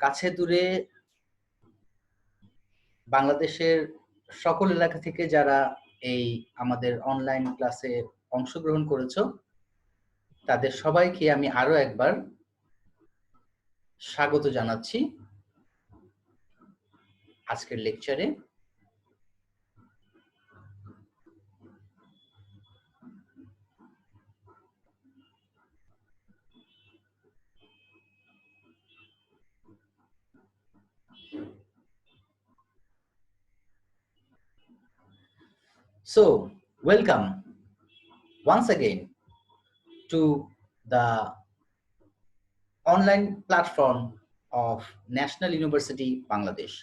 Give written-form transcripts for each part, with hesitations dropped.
কাছে দূরে বাংলাদেশের সকল এলাকা থেকে যারা এই আমাদের অনলাইন ক্লাসে অংশগ্রহণ করেছো তাদের সবাইকে আমি আরো একবার স্বাগত জানাচ্ছি আজকের লেকচারে। So, welcome once again to the online platform of National University Bangladesh.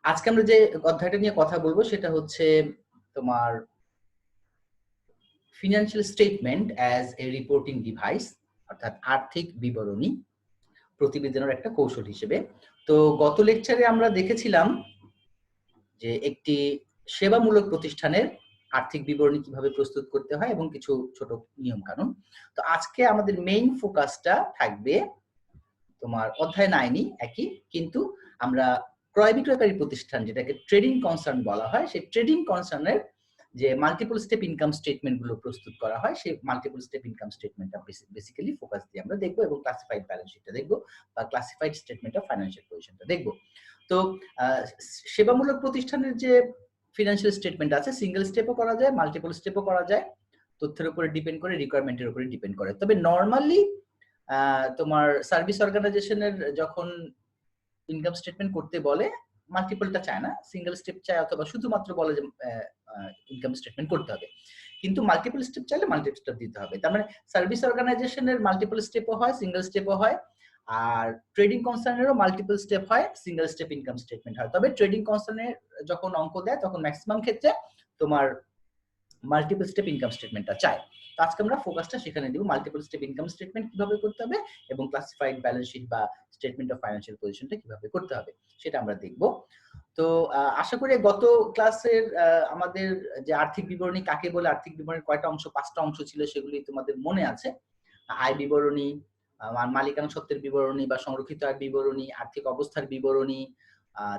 আজকে আমরা যে অধ্যায়টা নিয়ে কথা বলবো সেটা হচ্ছে তোমার financial statement as a reporting device, অর্থাৎ আর্থিক বিবরণী প্রতিবেদনের একটা কৌশল হিসেবে। তো গত লেকচারে আমরা দেখেছিলাম যে একটি সেবামূলক প্রতিষ্ঠানের আর্থিক বিবরণী কিভাবে প্রস্তুত করতে হয় এবং কিছু ছোট নিয়ম কানুন। তো আজকে আমাদের মেইন ফোকাসটা থাকবে তোমার অধ্যায় 9ই একই, কিন্তু আমরা ক্রয় বিক্রয়কারী প্রতিষ্ঠান যেটাকে ট্রেডিং কনসার্ন বলা হয়, সেই ট্রেডিং কনসার্নের যে মাল্টিপল স্টেপ ইনকাম স্টেটমেন্ট গুলো প্রস্তুত করা হয় সেই মাল্টিপল স্টেপ ইনকাম স্টেটমেন্টটা বেসিক্যালি ফোকাস দিয়ে আমরা দেখবো এবং ক্লাসিফাইড ব্যালেন্স শিটটা দেখবো বা ক্লাসিফাইড স্টেটমেন্ট অফ ফাইন্যান্সিয়াল পজিশনটা দেখবো। তো সেবামূলক প্রতিষ্ঠানের যে ফিনান্সিয়াল স্টেটমেন্ট আছে সিঙ্গেল স্টেপও করা যায়, মাল্টিপল স্টেপও করা যায়, তথ্যের উপরে ডিপেন্ড করে, রিকোয়ারমেন্টের উপরে ডিপেন্ড করে। তবে নরমালি তোমার সার্ভিস অর্গানাইজেশনের যখন ইনকাম স্টেটমেন্ট করতে বলে মাল্টিপলটা চায় না, সিঙ্গেল স্টেপ চায় অথবা শুধুমাত্র বলে যে ইনকাম স্টেটমেন্ট করতে হবে, কিন্তু মাল্টিপল স্টেপ চাইলে মাল্টিপল স্টেপ দিতে হবে। তার মানে সার্ভিস অর্গানাইজেশনের মাল্টিপল স্টেপও হয়, সিঙ্গেল স্টেপও হয়, আর ট্রেডিং কনসার্নেরও মাল্টিপল স্টেপ হয়, সিঙ্গেল স্টেপ ইনকাম স্টেটমেন্ট হয়। তবে ট্রেডিং কনসার্নের যখন অঙ্ক দেয় তখন ম্যাক্সিমাম ক্ষেত্রে তোমার মাল্টিপল স্টেপ ইনকাম স্টেটমেন্টটা চায়। তো আজকে আমরা ফোকাসটা সেখানে দিব, মাল্টিপল স্টেপ ইনকাম স্টেটমেন্ট কিভাবে করতে হবে এবং ক্লাসিফাইড ব্যালেন্স শিট বা স্টেটমেন্ট অফ ফাইন্যান্সিয়াল পজিশনটা কিভাবে করতে হবে সেটা আমরা দেখব। তো আশা করি গত ক্লাসের আমাদের যে আর্থিক বিবরণী কাকে বলে, আর্থিক বিবরণীর কয়টা অংশ, 5টা অংশ ছিল, সেগুলি তোমাদের মনে আছে। আয় বিবরণী, মালিকানা সত্ত্বের বিবরণী বা সংরক্ষিত আয় বিবরণী, আর্থিক অবস্থার বিবরণী,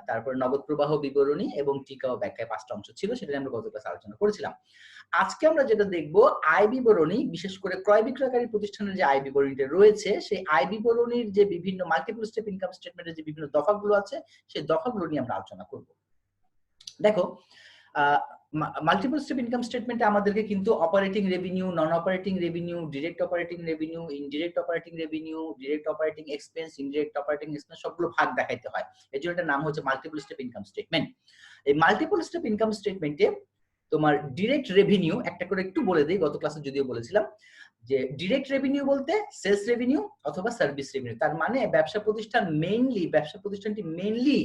তারপর নগদ প্রবাহ বিবরণী এবং টিকা ও ব্যাখ্যায় 5টা অংশ ছিল, সেটা আমরা গত ক্লাসে আলোচনা করেছিলাম। আজকে আমরা যেটা দেখব আয় বিবরণী, বিশেষ করে ক্রয় বিক্রয়কারী প্রতিষ্ঠানের যে আয় বিবরণীটা রয়েছে সেই আয় বিবরণীর যে বিভিন্ন মাল্টিপল স্টেপ ইনকাম স্টেটমেন্টের যে বিভিন্ন দফাগুলো আছে সেই দফাগুলো নিয়ে আমরা আলোচনা করব। দেখো, মাল্টিপল স্টেপ ইনকাম স্টেটমেন্টে আমাদেরকে কিন্তু অপারেটিং রেভিনিউ, নন operating revenue, direct operating revenue, indirect operating revenue, direct operating expense, indirect operating expense সবগুলো ভাগ দেখাইতে হয়। এর জন্য এটার নাম হচ্ছে মাল্টিপল স্টেপ ইনকাম স্টেটমেন্ট। এই মাল্টিপল স্টেপ ইনকাম স্টেটমেন্টে তোমার ডিরেক্ট রেভিনিউ একটা করে একটু বলে দিই, গত ক্লাসে যদিও বলেছিলাম যে ডিরেক্ট রেভিনিউ বলতে সেলস রেভিনিউ অথবা সার্ভিস রেভিনিউ। তার মানে ব্যবসা প্রতিষ্ঠানটি মেইনলি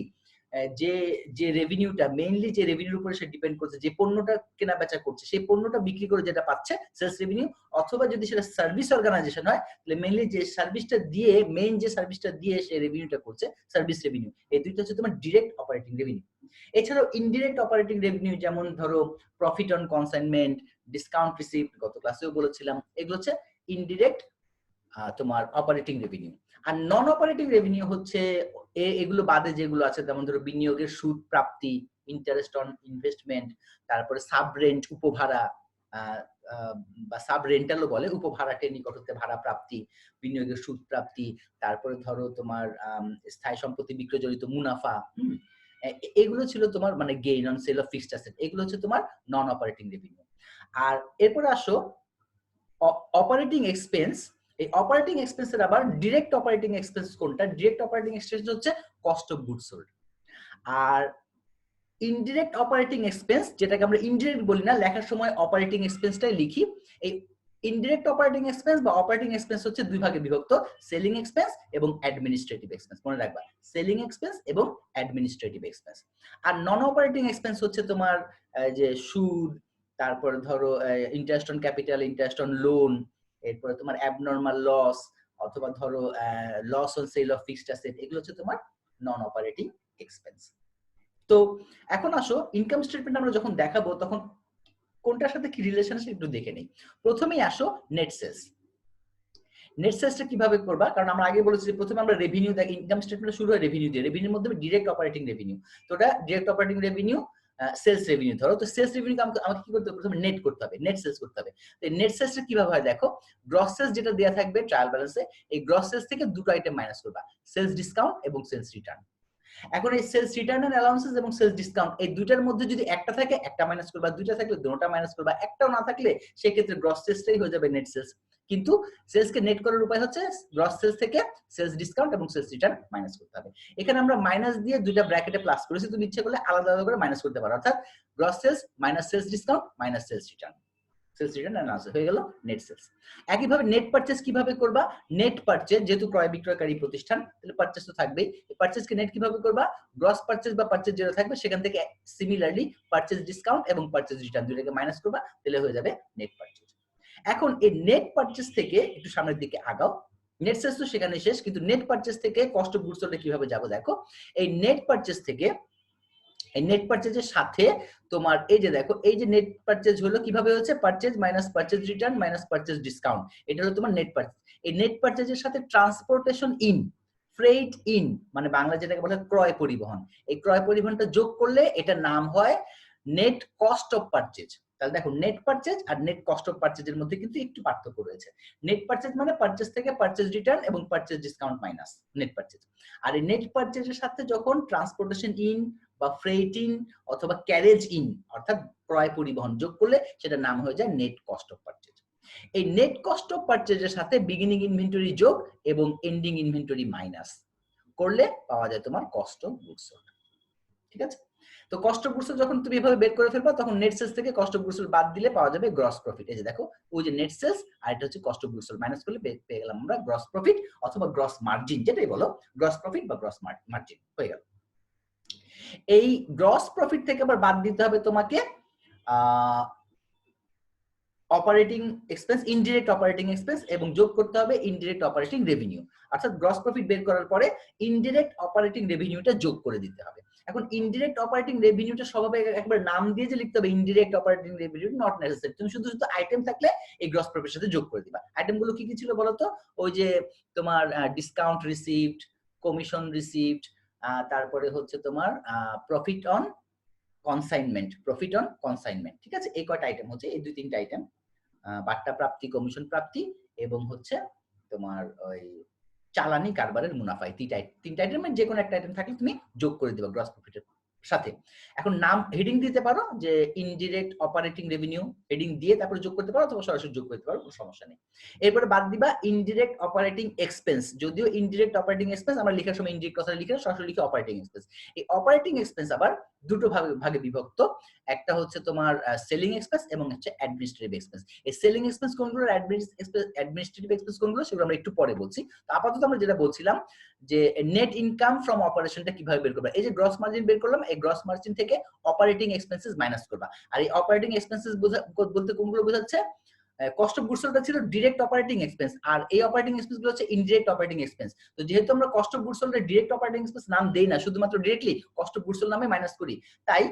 যে রেভিনিউটা, মেইনলি যে রেভিনিউর উপরে সে ডিপেন্ড করছে, যে পণ্যটা কেনা বেচা করছে সেই পণ্যটা বিক্রি করে যেটা পাচ্ছে সেলস রেভিনিউ, অথবা যদি সেটা সার্ভিস অর্গানাইজেশন হয় তাহলে মেইনলি যে সার্ভিসটা দিয়ে, মেইন যে সার্ভিসটা দিয়ে সে রেভিনিউটা করছে সার্ভিস রেভিনিউ। এই দুইটা হচ্ছে তোমার ডিরেক্ট অপারেটিং রেভিনিউ। এছাড়াও ইনডিরেক্ট অপারেটিং রেভিনিউ যেমন ধরো profit on consignment, discount receipt, গত ক্লাসেও বলেছিলাম, এগুলো হচ্ছে ইনডিরেক্ট তোমার অপারেটিং রেভিনিউ। আর নন অপারেটিং রেভিনিউ হচ্ছে এগুলো বাদে যেগুলো আছে, যেমন ধরো বিনিয়োগের সুদ প্রাপ্তি, ইন্টারেস্ট অন ইনভেস্টমেন্ট, তারপরে সাব রেন্ট, উপভাড়া বা সাব রেন্টালও বলে, উপভাড়াটের নিকট হতে ভাড়া প্রাপ্তি, বিনিয়োগের সুদ প্রাপ্তি, তারপরে ধরো তোমার স্থায়ী সম্পত্তি বিক্রয় জড়িত মুনাফা, এগুলো ছিল তোমার মানে gain on sale of fixed asset, এগুলো হচ্ছে তোমার নন অপারেটিং রেভিনিউ। আর এরপর আসো অপারেটিং এক্সপেন্স। এই অপারেটিং এক্সপেন্সের আবার ডিরেক্ট অপারেটিং এক্সপেন্স কোনটা? ডিরেক্ট অপারেটিং এক্সপেন্স হচ্ছে কস্ট অফ গুডস সোল্ড। আর ইনডিরেক্ট অপারেটিং এক্সপেন্স, যেটাকে আমরা ইনডিরেক্ট বলি না, লেখার সময় অপারেটিং এক্সপেন্সটাই লিখি। এই ইনডিরেক্ট অপারেটিং এক্সপেন্স বা অপারেটিং এক্সপেন্স হচ্ছে দুই ভাগে বিভক্ত, সেলিং এক্সপেন্স এবং অ্যাডমিনিস্ট্রেটিভ এক্সপেন্স। মনে রাখবা, সেলিং এক্সপেন্স এবং অ্যাডমিনিস্ট্রেটিভ এক্সপেন্স। আর নন অপারেটিং এক্সপেন্স হচ্ছে তোমার যে সুদ, তারপরে ধরো interest on capital, interest on loan, এরপরে তোমার অ্যাবনরমাল লস, অথবা ধরো loss on sale of fixed asset, এগুলো হচ্ছে তোমার নন অপারেটিং এক্সপেন্স। তো এখন আসো ইনকাম স্টেটমেন্ট আমরা যখন দেখাবো তখন কোনটার সাথে কি রিলেশন আছে একটু দেখে নেই। প্রথমেই আসো নেট সেলস। নেট সেলসটা কিভাবে করবা, কারণ আমরা আগে বলেছি যে প্রথমে আমরা রেভিনিউ দেখ, ইনকাম স্টেটমেন্ট শুরু হয় রেভিনিউ দিয়ে, রেভিনিউর মধ্যে ডিরেক্ট অপারেটিং রেভিনিউ, তো ওটা direct operating revenue sales revenue ধরো, তো সেলস রেভিনিউ আমাকে কি করতে হবে, প্রথমে নেট করতে হবে, নেট সেলস করতে হবে। তো নেট সেলসটা কিভাবে হয় দেখো, গ্রস সেলস যেটা দেয়া থাকবে ট্রায়াল ব্যালেন্সে, এই গ্রস সেলস থেকে দুটো আইটেম মাইনাস করবা, সেলস ডিসকাউন্ট এবং সেলস রিটার্ন। এখন এই সেলস রিটার্ন এন্ড অ্যালাউন্সেস এবং সেলস ডিসকাউন্ট এই দুইটার মধ্যে যদি একটা থাকে একটা মাইনাস করবা, দুইটা থাকলে দুটোটা মাইনাস করবা, একটাও না থাকলে সেই ক্ষেত্রে গ্রস সেলসটাই হয়ে যাবে নেট সেলস। কিন্তু সেলসকে নেট করার উপায় হচ্ছে গ্রস সেলস থেকে সেলস ডিসকাউন্ট এবং সেলস রিটার্ন মাইনাস করতে হবে। এখানে আমরা মাইনাস দিয়ে দুইটা ব্র্যাকেটে প্লাস করেছি, তুমি ইচ্ছে করলে আলাদা আলাদা করে মাইনাস করতে পারো, অর্থাৎ gross sales minus sales discount minus sales return, sales return analysis হয়ে গেল নেট সেলস। একইভাবে নেট পারচেজ কিভাবে করবা, নেট পারচেজ যেহেতু ক্রয় বিক্রয়কারী প্রতিষ্ঠান তাহলে পারচেজ তো থাকবেই, এই পারচেজকে নেট কিভাবে করবা, গ্রস পারচেজ বা পারচেজ যেটা থাকবে সেখান থেকে সিমিলারলি পারচেজ ডিসকাউন্ট এবং পারচেজ রিটার্ন দুটোকে মাইনাস করবা, তাহলে হয়ে যাবে নেট পারচেজ। এখন এই নেট পারচেজ থেকে একটু সামনের দিকে আগাও, নেট সেলস তো সেখানে শেষ, কিন্তু নেট পারচেজ থেকে কস্ট অফ গুডস সোল্ড কিভাবে যাবো দেখো, এই নেট পারচেজ থেকে এই নেট পারচেজের সাথে তোমার এই যে দেখো, এই যে নেট পারচেজ হলো কিভাবে হচ্ছে, purchase minus purchase return minus purchase discount, এটা হলো তোমার নেট পারচেজ। এই নেট পারচেজের সাথে ট্রান্সপোর্টেশন ইন, ফ্রেট ইন মানে বাংলা যেটাকে বলে ক্রয় পরিবহন, এই ক্রয় পরিবহনটা যোগ করলে এটা নাম হয় নেট কস্ট অফ পারচেজ। তাহলে দেখো নেট পারচেজ আর নেট কস্ট অফ পারচেজের মধ্যে কিন্তু একটু পার্থক্য রয়েছে। নেট পারচেজ মানে পারচেজ থেকে পারচেজ রিটার্ন এবং purchase discount minus net purchase, আর এই নেট পারচেজের সাথে যখন ট্রান্সপোর্টেশন ইন বা ফ্রেট ইন অথবা ক্যারেজ ইন অর্থাৎ ক্রয় পরিবহন যোগ করলে সেটা নাম হয়ে যায় নেট কস্ট অফ পারচেজ। এই নেট কস্ট অফ পারচেজের সাথে বিগিনিং ইনভেন্টরি যোগ এবং এন্ডিং ইনভেন্টরি মাইনাস করলে পাওয়া যায় তোমার কস্ট অফ গুডস সোল্ড। ঠিক আছে, তো কস্ট অফ গুডস সোল্ড যখন তুমি এভাবে বের করে ফেলবা তখন নেট সেলস থেকে কস্ট অফ গুডস সোল্ড বাদ দিলে পাওয়া যাবে গ্রস প্রফিট। এই যে দেখো ওই যে নেট সেলস আর এটা হচ্ছে cost of goods sold minus করলে পেয়ে গেলাম আমরা গ্রস প্রফিট অথবা গ্রস মার্জিন, যেটাই বলো গ্রস প্রফিট বা গ্রস মার্জিন হয়ে গেল। এই গ্রস প্রফিট থেকে আবার বাদ দিতে হবে তোমাকে operating expense, indirect operating expense এবং যোগ করতে হবে ইনডিরেক্ট অপারেটিং রেভিনিউ, অর্থাৎ গ্রস প্রফিট বের করার পরে ইনডিরেক্ট অপারেটিং রেভিনিউটা যোগ করে দিতে হবে। এখন ইনডিরেক্ট অপারেটিং রেভিনিউটা সবাই একবার নাম দিয়ে যে লিখতে হবে indirect operating revenue, not necessary, তুমি শুধু শুধু আইটেম থাকলে এই গ্রস প্রফিটের সাথে যোগ করে দিবা। আইটেমগুলো কি কি ছিল বলো তো, ওই যে তোমার ডিসকাউন্ট রিসিভড, কমিশন রিসিভড, তারপরে হচ্ছে তোমার profit on consignment, profit on consignment, ঠিক আছে, এই কয়টা আইটেম হচ্ছে, এই দুই তিনটা আইটেম, বাট্টা প্রাপ্তি, কমিশন প্রাপ্তি এবং হচ্ছে তোমার ওই চালানি কারবারের মুনাফা, তিনটা আইটেমের যে কোনো একটা আইটেম থাকলে তুমি যোগ করে দিবা গ্রস প্রফিটের সাথে। এখন নাম হেডিং দিতে পারো যে ইনডিরেক্ট অপারেটিং রেভিনিউ হেডিং দিয়ে তারপরে যোগ করতে পারো অথবা সরাসরি যোগ করতে পারো, কোনো সমস্যা নেই। এরপরে বাদ দিবা ইনডিরেক্ট অপারেটিং এক্সপেন্স, যদিও ইনডিরেক্ট অপারেটিং এক্সপেন্স আমরা লেখার সময় ইনডিরেক্ট কথা লিখে সরাসরি লিখে অপারেটিং এক্সপেন্স। এই অপারেটিং এক্সপেন্স আবার দুটো ভাগে বিভক্ত, একটা হচ্ছে তোমার সেলিং এক্সপেন্স এবং হচ্ছে অ্যাডমিনিস্ট্রেটিভ এক্সপেন্স। এই সেলিং এক্সপেন্স কোনগুলো, অ্যাডমিনিস্ট্রেটিভ এক্সপেন্স কোনগুলো সেগুলো আমরা একটু পরে বলছি। তো আপাতত আমরা যেটা বলছিলাম যে নেট ইনকাম ফ্রম অপারেশনটা কিভাবে বের করবা, এই যে গ্রস মার্জিন বের করলাম, এই গ্রস মার্জিন থেকে অপারেটিং এক্সপেন্সেস মাইনাস করবা। আর এই অপারেটিং এক্সপেন্সেস বলতে কোনগুলো বোঝাচ্ছে, কস্ট অফ গুডস সোল্ডটা ছিল ডিরেক্ট অপারেটিং এক্সপেন্স আর এই অপারেটিং এক্সপেন্স গুলো হচ্ছে ইনডিরেক্ট অপারেটিং এক্সপেন্স। তো যেহেতু আমরা কস্ট অফ গুডস সোল্ডের ডিরেক্ট অপারেটিং এক্সপেন্স নাম দেই না, শুধুমাত্র directly cost of goods sold নামে মাইনাস করি, তাই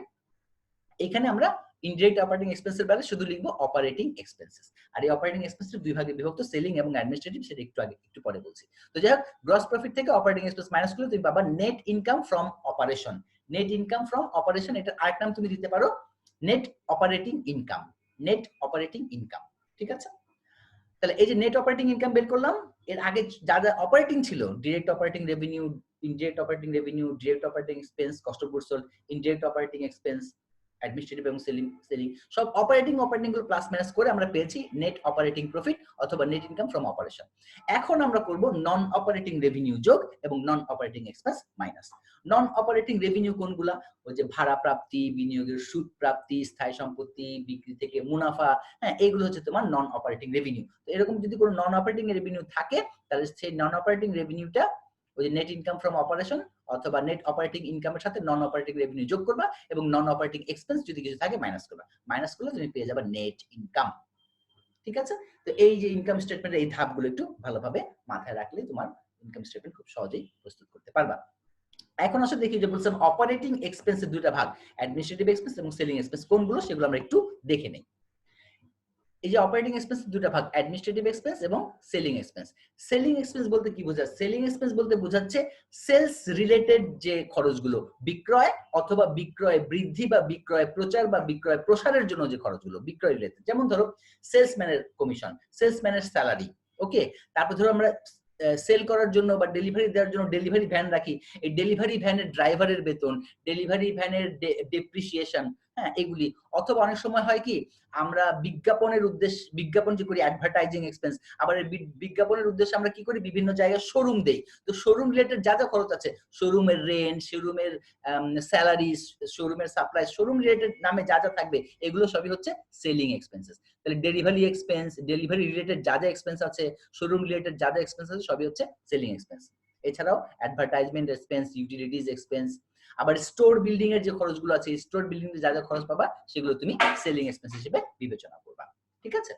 এখানে আমরা ইনডিরেক্ট অপারেটিং এক্সপেন্সের বাইরে শুধু লিখবো অপারেটিং এক্সপেন্সেস। আর এই অপারেটিং এক্সপেন্সের দুই ভাগে বিভক্ত, সেলিং এবং অ্যাডমিনিস্ট্রেটিভ, সেটা একটু পরে বলছি। তো যাই হোক, গ্রস প্রফিট থেকে অপারেটিং এক্সপেন্স মাইনাস করলে তুমি পাবা net income from operation. Net income from operation, এটার আরেক নাম তুমি দিতে পারো net operating income, net operating income, ঠিক আছে। তাহলে এই যে নেট অপারেটিং ইনকাম বের করলাম, এর আগে যা যা অপারেটিং ছিল, direct operating revenue, indirect operating revenue, direct operating expense, cost of goods sold, indirect operating expense, administrative এবং সেলিং সব অপারেটিং গুলো প্লাস মাইনাস করে আমরা পেয়েছি নেট অপারেটিং প্রফিট অথবা নেট ইনকাম ফ্রম অপারেশন। এখন আমরা করব নন অপারেটিং রেভিনিউ যোগ এবং নন অপারেটিং এক্সপেন্স মাইনাস। নন অপারেটিং রেভিনিউ কোনগুলা, ওই যে ভাড়া প্রাপ্তি, বিনিয়োগের সুদ প্রাপ্তি, স্থায়ী সম্পত্তি বিক্রি থেকে মুনাফা, হ্যাঁ, এগুলো হচ্ছে তোমার নন অপারেটিং রেভিনিউ। তো এরকম যদি কোনো নন অপারেটিং রেভিনিউ থাকে তাহলে সেই নন অপারেটিং রেভিনিউটা ওই নেট ইনকাম ফ্রম অপারেশন অথবা নেট অপারেটিং ইনকামের সাথে নন অপারেটিং রেভিনিউ যোগ করবা এবং নন অপারেটিং এক্সপেন্স যদি কিছু থাকে মাইনাস করবা, মাইনাস করলে তুমি পেয়ে যাবে নেট ইনকাম, ঠিক আছে। তো এই যে ইনকাম স্টেটমেন্টের এই ধাপগুলো একটু ভালোভাবে মাথায় রাখলে তোমার ইনকাম স্টেটমেন্ট খুব সহজেই প্রস্তুত করতে পারবা। এখন আসলে দেখি যে বলছিলাম অপারেটিং এক্সপেন্সের দুইটা ভাগ, অ্যাডমিনিস্ট্রেটিভ এক্সপেন্স এবং সেলিং এক্সপেন্স কোনগুলো সেগুলো আমরা একটু দেখে নেই। এই যে অপারেটিং এক্সপেন্স দুটো ভাগ, অ্যাডমিনিস্ট্রেটিভ এক্সপেন্স এবং সেলিং এক্সপেন্স। সেলিং এক্সপেন্স বলতে কি বোঝায়? সেলিং এক্সপেন্স বলতে বোঝাচ্ছে সেলস রিলেটেড যে খরচগুলো, বিক্রয় অথবা বিক্রয় বৃদ্ধি বা বিক্রয় প্রচার বা বিক্রয় প্রসারের জন্য যে খরচগুলো বিক্রয় রিলেটেড। যেমন ধরো সেলসম্যানের কমিশন, সেলসম্যানের স্যালারি, ওকে। তারপর ধরো আমরা সেল করার জন্য বা ডেলিভারি দেওয়ার জন্য ডেলিভারি ভ্যান রাখি, এই ডেলিভারি ভ্যানের ড্রাইভারের বেতন, ডেলিভারি ভ্যানের ডেপ্রিসিয়েশন, হ্যাঁ এগুলি। অথবা অনেক সময় হয় কি আমরা বিজ্ঞাপনের উদ্দেশ্যে বিজ্ঞাপন যে করি, অ্যাডভার্টাইজিং এক্সপেন্স, আবার বিজ্ঞাপনের উদ্দেশ্যে আমরা কি করি বিভিন্ন জায়গায় শোরুম দেই। তো শোরুম রিলেটেড যা যা খরচ আছে, শোরুমের রেন্ট, শোরুমের স্যালারি, শোরুমের সাপ্লাই, শোরুম রিলেটেড নামে যা যা থাকবে এগুলো সবই হচ্ছে সেলিং এক্সপেন্সেস। তাহলে ডেলিভারি এক্সপেন্স, ডেলিভারি রিলেটেড যা যা এক্সপেন্স আছে, শোরুম রিলেটেড যা যা এক্সপেন্স আছে সবই হচ্ছে সেলিং এক্সপেন্স। এছাড়াও অ্যাডভার্টাইজমেন্ট এক্সপেন্স, ইউটিলিটিজ এক্সপেন্স, আবার স্টোর বিল্ডিং এর যে খরচগুলো আছে, স্টোর বিল্ডিং এর যা যা খরচ পাবা সেগুলো তুমি সেলিং এক্সপেন্স হিসেবে বিবেচনা করবা, ঠিক আছে।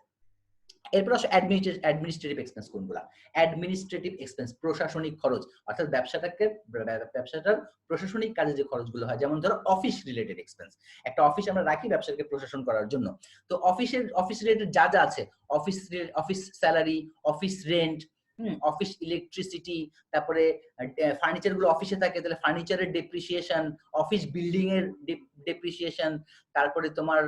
এরপর আসো অ্যাডমিনিস্ট্রেটিভ এক্সপেন্স কোনগুলা? অ্যাডমিনিস্ট্রেটিভ এক্সপেন্স ব্যবসাশনিক খরচ, অর্থাৎ ব্যবসাটার প্রশাসনিক কাজে যে খরচগুলো হয়। যেমন ধরো অফিস রিলেটেড এক্সপেন্স, একটা অফিস আমরা রাখি ব্যবসাকে প্রশাসন করার জন্য, তো অফিস রিলেটেড যা যা আছে, office salary, office rent, office electricity, তারপরে ফার্নিচার গুলো অফিসে থাকে তাহলে ফার্নিচারের ডেপ্রিসিয়েশন, অফিস বিল্ডিং এর ডেপ্রিসিয়েশন, তারপরে তোমার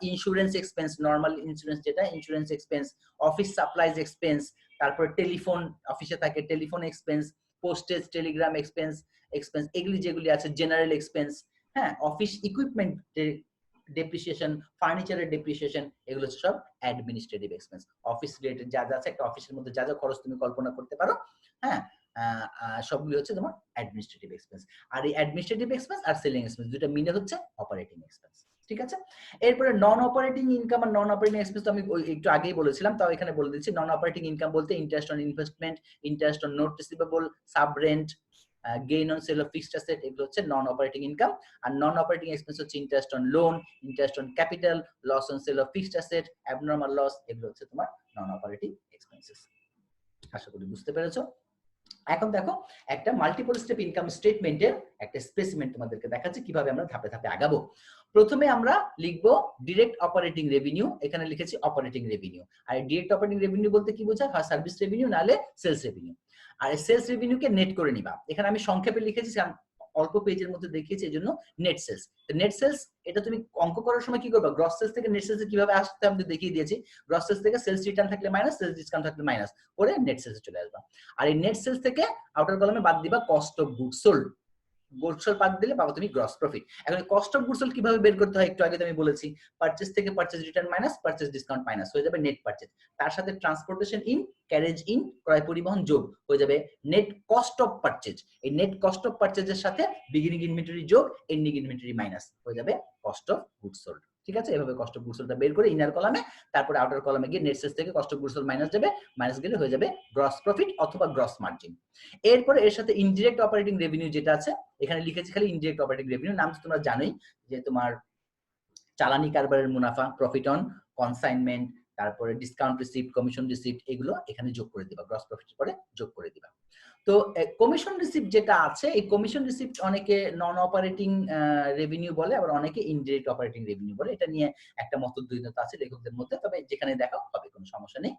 ইন্স্যুরেন্স এক্সপেন্স, নরমাল ইন্স্যুরেন্স যেটা, insurance expense, office supplies expense, তারপরে টেলিফোন অফিসে থাকে telephone expense, postage Telegram expense, এগুলি যেগুলি আছে জেনারেল এক্সপেন্স, হ্যাঁ অফিস ইকুইপমেন্ট ডেপ্রিসিয়েশন, ফার্নিচারের ডেপ্রিসিয়েশন, এগুলো হচ্ছে সব অ্যাডমিনিস্ট্রেটিভ এক্সপেন্স। অফিস রিলেটেড যা যা আছে, একটা অফিসের মধ্যে যা যা খরচ তুমি কল্পনা করতে পারো, হ্যাঁ সবগুলো হচ্ছে তোমার অ্যাডমিনিস্ট্রেটিভ এক্সপেন্স। আর এই অ্যাডমিনিস্ট্রেটিভ এক্সপেন্স আর সেলিং এক্সপেন্স দুটো মিলে হচ্ছে অপারেটিং এক্সপেন্স, ঠিক আছে। এরপরে নন অপারেটিং ইনকাম আর নন অপারেটিং এক্সপেন্স তো আমি একটু আগেই বলেছিলাম, তাও এখানে বলে দিচ্ছি। নন অপারেটিং ইনকাম বলতে interest on investment, interest on note receivable, sub rent, gain on sale of fixed asset, এগুলো হচ্ছে নন অপারেটিং ইনকাম। আর নন অপারেটিং এক্সপেন্স হচ্ছে interest on loan, interest on capital, loss on sale of fixed asset, abnormal loss, এগুলো হচ্ছে তোমার non operating expenses. আশা করি বুঝতে পেরেছো। এখন দেখো একটা মাল্টিপল স্টেপ ইনকাম স্টেটমেন্টের একটা স্পেসিমেন তোমাদেরকে দেখাচ্ছি কিভাবে আমরা ধাপে ধাপে আগাবো। প্রথমে আমরা লিখবো ডিরেক্ট অপারেটিং রেভিনিউ, এখানে লিখেছি অপারেটিং রেভিনিউ। আর ডিরেক্ট অপারেটিং রেভিনিউ বলতে কি বোঝায়? হয় সার্ভিস রেভিনিউ নালে সেলস রেভিনিউ। আর সেলস রেভিনিউকে নেট করে নিবা, এখানে আমি সংক্ষেপে লিখেছি, অল্প পেজের মধ্যে দেখিয়েছি এই জন্য নেট সেলস। নেট সেলস এটা তুমি অঙ্ক করার সময় কি করবা, গ্রস সেলস থেকে নেট সেলস কিভাবে আসতে আমি দেখিয়ে দিয়েছি। গ্রস সেলস থেকে সেলস রিটার্ন থাকলে মাইনাস, সেলস ডিসকাউন্ট থাকলে মাইনাস করে নেট সেলসে চলে আসবা। আর এই নেট সেলস থেকে আউটার কলামে বাদ দিবা cost of goods sold, goods sold বাদ দিলে পাবো তুমি গ্রস প্রফিট। এখন কস্ট অফ গুডস সোল্ড কিভাবে বের করতে হয় একটু আগে আমি বলেছি, পারচেজ থেকে purchase return minus purchase discount minus হয়ে যাবে নেট পারচেজ, তার সাথে ট্রান্সপোর্টেশন ইন, ক্যারেজ ইন, ক্রয় পরিবহন যোগ হয়ে যাবে নেট কস্ট অফ পারচেজ। এই নেট কস্ট অফ পারচেজের সাথে বিগিনিং ইনভেন্টরি যোগ এন্ডিং ইনভেন্টরি মাইনাস হয়ে যাবে কস্ট অফ গুডস সোল্ড, ঠিক আছে। এভাবে কস্ট অফ গুডস সোল্ডটা বের করে ইনার কলামে, তারপরে আউটার কলামে গিয়ে নেট সেলস থেকে cost of goods sold minus যাবে, মাইনাস গেলে হয়ে যাবে গ্রস প্রফিট অথবা গ্রস মার্জিন। এরপরে এর সাথে ইনডিরেক্ট অপারেটিং রেভিনিউ যেটা আছে, এখানে লিখেছি খালি ইনডিরেক্ট অপারেটিং রেভিনিউ, নাম তো তোমরা জানোই যে তোমার চালানি কারবারের মুনাফা, প্রফিট অন কনসাইনমেন্ট, তারপরে ডিসকাউন্ট রিসিপ্ট, কমিশন রিসিপ্ট, এগুলো এখানে যোগ করে দিবা, গ্রস প্রফিট পরে যোগ করে দিবা। তো কমিশন রিসিপ্ট যেটা আছে, এই কমিশন রিসিপ্ট অনেকে নন অপারেটিং রেভিনিউ বলে, আবার অনেকে ইনডিরেক্ট অপারেটিং রেভিনিউ বলে, এটা নিয়ে একটা মতদ্বৈধতা আছে লেখকদের মধ্যে, তবে যেখানে দেখাও হবে কোনো সমস্যা নেই।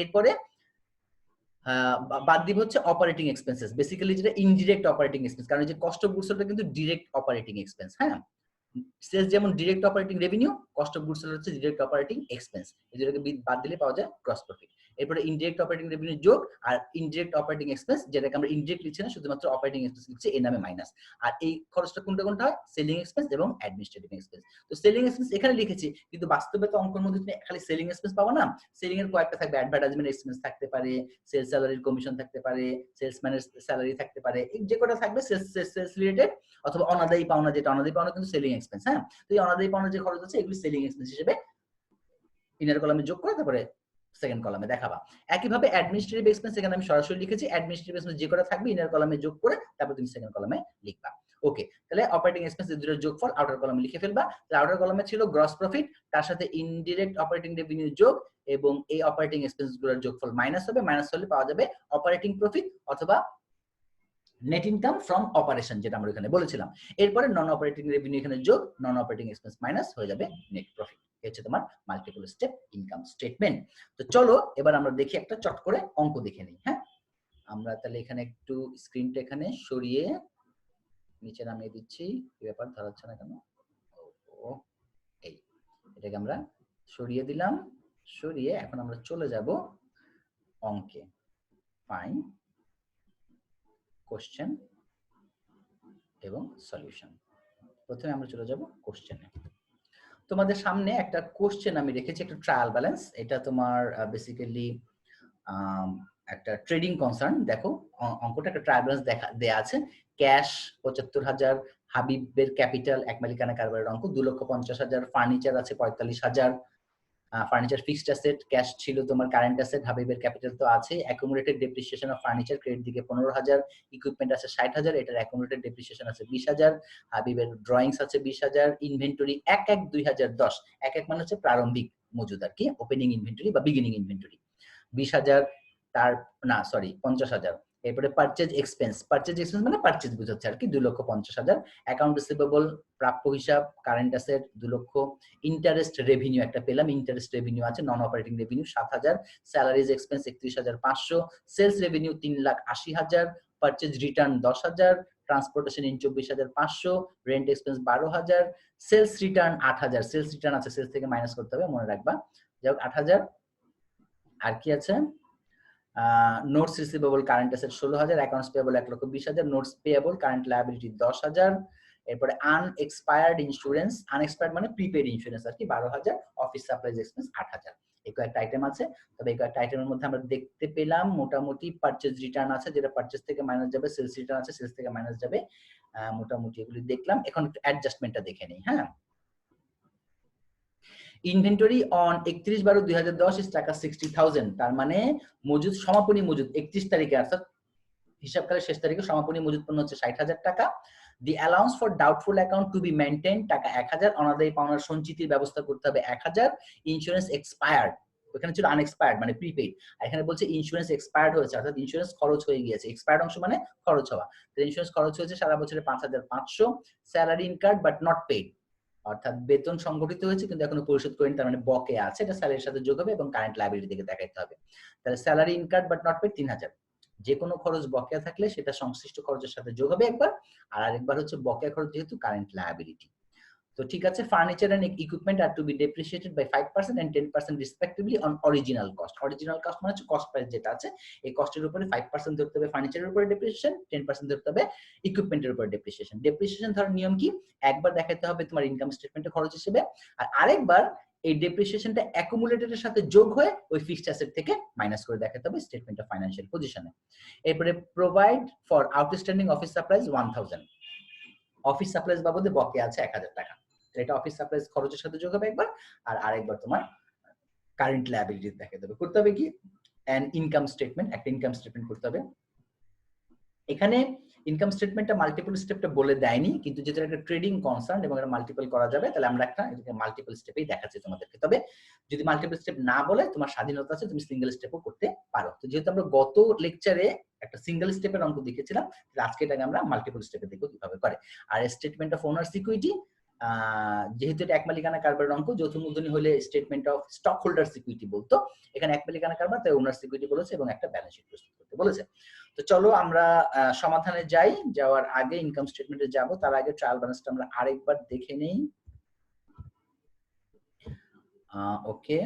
এরপরে বাদ দিব হচ্ছে অপারেটিং এক্সপেন্সেস, বেসিক্যালি যেটা ইনডিরেক্ট অপারেটিং এক্সপেন্স, কারণ যে কস্ট অফ গুডস সোল্ডটা কিন্তু ডিরেক্ট অপারেটিং এক্সপেন্স, হ্যাঁ। সেলস যেমন direct operating revenue, cost of goods sold হচ্ছে ডিরেক্ট অপারেটিং এক্সপেন্স, এই দুটোকে বাদ দিলে পাওয়া যায় গ্রস প্রফিট। এরপরে ইনডিরেক্ট অপারেটিং রেভিনিউ যোগ আর ইনডিরেক্ট অপারেটিং এক্সপেন্স, যেটাকে আমরা ইনডিরেক্ট লিখছি না, শুধুমাত্র অপারেটিং এক্সপেন্স লিখছি, এর নামে মাইনাস। আর এই খরচটা কোনটা কোনটা হয়? সেলিং এক্সপেন্স এবং অ্যাডমিনিস্ট্রেটিভ এক্সপেন্স। তো সেলিং এক্সপেন্স এখানে লিখেছি, কিন্তু বাস্তবে তো অঙ্কের মধ্যে তুমি খালি সেলিং এক্সপেন্স পাবো না, সেলিং এর কয়েকটা থাকবে, অ্যাডভার্টাইজমেন্ট এক্সপেন্স থাকতে পারে, সেলস স্যালারির কমিশন থাকতে পারে, সেলসম্যানের স্যালারি থাকতে পারে, এই যে কটা থাকবে সেলস রিলেটেড, অথবা অনাদায়ী পাওনা, যেটা অনাদায়ী পাওনা কিন্তু সেলিং এক্সপেন্স, হ্যাঁ। তো এই অনাদায়ী পাওনা যে খরচ আছে এগুলো সেলিং এক্সপেন্স হিসেবে ইনার কলামে যোগ করে তারপরে সেকেন্ড কলামে দেখাবা। একইভাবে অ্যাডমিনিস্ট্রেটিভ এক্সপেন্স এখানে আমি সরাসরি লিখেছি, অ্যাডমিনিস্ট্রেটিভ এক্সপেন্স যে কটা থাকবে ইনার কলামে যোগ করে তারপর তুমি সেকেন্ড কলামে লিখবা। ওকে, তাহলে অপারেটিং এক্সপেন্স এর দুটোর যোগফল আউটার কলামে লিখে ফেলবা। তাহলে আউটার কলামে ছিল গ্রস প্রফিট, তার সাথে ইনডিরেক্ট অপারেটিং রেভিনিউ যোগ, এবং এই অপারেটিং এক্সপেন্স গুলোর যোগফল মাইনাস হবে, মাইনাস হলে পাওয়া যাবে অপারেটিং প্রফিট অথবা নেট ইনকাম ফ্রম অপারেশন, যেটা আমরা এখানে বলেছিলাম। এরপরে নন অপারেটিং রেভিনিউ এখানে যোগ, নন অপারেটিং এক্সপেন্স মাইনাস হয়ে যাবে নেট প্রফিট। এই হচ্ছে তোমার মাল্টিপল স্টেপ ইনকাম স্টেটমেন্ট। তো চলো এবার আমরা দেখি একটা চট করে অঙ্ক দেখে নিই। হ্যাঁ, আমরা তাহলে এখানে একটু স্ক্রিনটা এখানে সরিয়ে নিচে নামিয়ে দিচ্ছি। কি ব্যাপার, ধরাচ্ছে না কেন? এই এটাকে আমরা সরিয়ে দিলাম। সরিয়ে এখন আমরা চলে যাব অঙ্কে। ফাইন কোশ্চেন এবং সলিউশন। প্রথমে আমরা চলে যাব কোশ্চেনে। তোমাদের সামনে একটা কোশ্চেন আমি রেখেছি, একটা ট্রায়াল ব্যালেন্স। এটা তোমার বেসিক্যালি একটা ট্রেডিং কনসার্ন। দেখো অঙ্কটা একটা ট্রায়াল ব্যালেন্স দেয়া আছে। ক্যাশ ৭৫,০০০, হাবিবের ক্যাপিটাল ১ মালিকানা কারবারের অঙ্ক ২,৫০,০০০, ফার্নিচার আছে ৪৫,০০০, ফার্নিচার ফিক্সড অ্যাসেট, ক্যাশ ছিল তোমার কারেন্ট অ্যাসেট, হাবিবের ক্যাপিটাল তো আছে, accumulated depreciation of furniture credit দিকে ১৫,০০০, ইকুইপমেন্ট আছে ৬০,০০০, এটার অ্যাকুমুলেটেড ডেপ্রিসিয়েশন আছে ২০,০০০, হাবিবের ড্রয়িংস আছে ২০,০০০, ইনভেন্টরি ১/১/২০১০, ১/১ মানে হচ্ছে প্রারম্ভিক মজুদ আর কি, ওপেনিং ইনভেন্টরি বা বিগিনিং ইনভেন্টরি ২০,০০০, তার না সরি ৫০,০০০। এরপরে পারচেজ এক্সপেন্স মানে পারচেজ বুঝাচ্ছে আর কি ২,৫০,০০০, অ্যাকাউন্ট রিসিভেবল প্রাপ্য হিসাব, কারেন্ট অ্যাসেট ২ লক্ষ, ইন্টারেস্ট রেভিনিউ একটা পেলাম, ইন্টারেস্ট রেভিনিউ আছে, নন অপারেটিং রেভিনিউ ৭,০০০, স্যালারিজ এক্সপেন্স ৩১,৫০০, সেলস রেভিনিউ ৩,৮০,০০০, পারচেজ রিটার্ন ১০,০০০, ট্রান্সপোর্টেশন ইন ২৪,৫০০, রেন্ট এক্সপেন্স ১২,০০০, সেলস রিটার্ন ৮,০০০, সেলস রিটার্ন আছে, সেলস থেকে মাইনাস করতে হবে মনে রাখবা। যাই হোক ৮,০০০। আর কি আছে, notes receivable current asset ১৬,০০০, accounts payable ১,২০,০০০, notes payable current liability 10,০০০, এরপরে আনএক্সপায়ার্ড ইন্স্যুরেন্স, আনএক্সপায়ার্ড মানে প্রিপেড ইন্স্যুরেন্স আর কি ১২,০০০, অফিস সাপ্লাইজ এক্সপেন্স ৮,০০০। এই কয়েকটা আইটেম আছে। তবে এই কয়েকটা আইটেমের মধ্যে আমরা দেখতে পেলাম মোটামুটি পারচেজ রিটার্ন আছে, যেটা পারচেজ থেকে মাইনাস যাবে, সেলস রিটার্ন আছে, সেলস থেকে মাইনাস যাবে, মোটামুটি এগুলি দেখলাম। এখন একটু অ্যাডজাস্টমেন্টটা দেখে নেই। হ্যাঁ, ইনভেন্টরি অন ৩১/১২/২০১০ ইজ টাকা ৬০,০০০, তার মানে মজুদ সমাপনী মজুদ ৩১ তারিখে অর্থাৎ হিসাবকালের শেষ তারিখে সমাপনী মজুদ পণ্য হচ্ছে ৬০,০০০ টাকা। The allowance for doubtful account to be maintain টাকা ১,০০০, অনাদায়ী পাওনার সঞ্চিতির ব্যবস্থা করতে হবে ১,০০০, ইন্স্যুরেন্স এক্সপায়ার্ড, ওখানে ছিল আনএক্সপায়ার্ড মানে প্রিপেইড, আর এখানে বলছে ইন্স্যুরেন্স এক্সপায়ার্ড হয়েছে অর্থাৎ ইন্স্যুরেন্স খরচ হয়ে গিয়েছে। এক্সপায়ার্ড অংশ মানে খরচ হওয়া, তো ইন্স্যুরেন্স খরচ হয়েছে সারা বছরে ৫,৫০০, salary incurred but not paid, অর্থাৎ বেতন সংগঠিত হয়েছে কিন্তু এখনো পরিশোধ করেনি, তার মানে বকেয়া আছে, এটা স্যালারির সাথে যোগ হবে এবং কারেন্ট লায়াবিলিটি দিকে দেখাইতে হবে। তাহলে salary incurred but not paid ৩,০০০, যে কোনো খরচ বকেয়া থাকলে সেটা সংশ্লিষ্ট খরচের সাথে যোগ হবে একবার, আর আরেকবার হচ্ছে বকেয়া খরচ যেহেতু কারেন্ট লায়াবিলিটি। তো ঠিক আছে, furniture and equipment are to be depreciated by 5% and 10% respectively on original cost. Original cost মানে হচ্ছে কস্ট প্রাইস যেটা আছে এই কস্টের উপরে 5% ধরতে হবে ফার্নিচারের উপরে ডেপ্রিসিয়েশন, 10% ধরতে হবে ইকুইপমেন্টের উপরে ডেপ্রিসিয়েশন। ডেপ্রিসিয়েশন ধরার নিয়ম কি, একবার দেখাতে হবে তোমার ইনকাম স্টেটমেন্টে খরচ হিসেবে, আর আরেকবার এই ডেপ্রিসিয়েশনটা অ্যাকুমুলেটেডের সাথে যোগ হয়ে ওই ফিক্সড অ্যাসেট থেকে মাইনাস করে দেখাতে হবে স্টেটমেন্ট অফ ফাইনান্সিয়াল পজিশনে। এরপরে provide for outstanding office supplies 1,000, office supplies বাবদে বকেয়া আছে ১,০০০ টাকা, এটা অফিস সাপ্লাইজ খরচের সাথে যোগ হবে একবার, আর আরেকবার তোমার কারেন্ট লায়াবিলিটি দেখাতে হবে। করতে হবে কি, এন্ড ইনকাম স্টেটমেন্ট, একটা ইনকাম স্টেটমেন্ট করতে হবে। এখানে ইনকাম স্টেটমেন্টটা মাল্টিপল স্টেপটা বলে দেয়নি, কিন্তু যেটা একটা ট্রেডিং কনসার্ন এবং এটা মাল্টিপল করা যাবে, তাহলে আমরা একটা এটাকে মাল্টিপল স্টেপেই দেখাচ্ছি তোমাদেরকে। তবে যদি মাল্টিপল স্টেপ না বলে তোমার স্বাধীনতা আছে, তুমি সিঙ্গেল স্টেপও করতে পারো। তো যেহেতু আমরা গত লেকচারে একটা সিঙ্গেল স্টেপের অঙ্ক দেখেছিলাম, আজকে এটাকে আমরা মাল্টিপল স্টেপে দেখব কিভাবে করে। আর স্টেটমেন্ট অফ ওনার্স ইকুইটি, যেহেতু এটা এক মালিকানা কারবারের অঙ্ক, যৌথ মূলধনী হলে statement of stock holders equity বলতো, এখানে এক মালিকানা কারবার তাই ওনার্স ইকুইটি বলেছে এবং একটা ব্যালেন্স শিট প্রস্তুত করতে বলেছে। তো চলো আমরা সমাধানে যাই। যাওয়ার আগে ইনকাম স্টেটমেন্টে যাব, তার আগে ট্রায়াল ব্যালেন্সটা আমরা আরেকবার দেখে নেই। ওকে,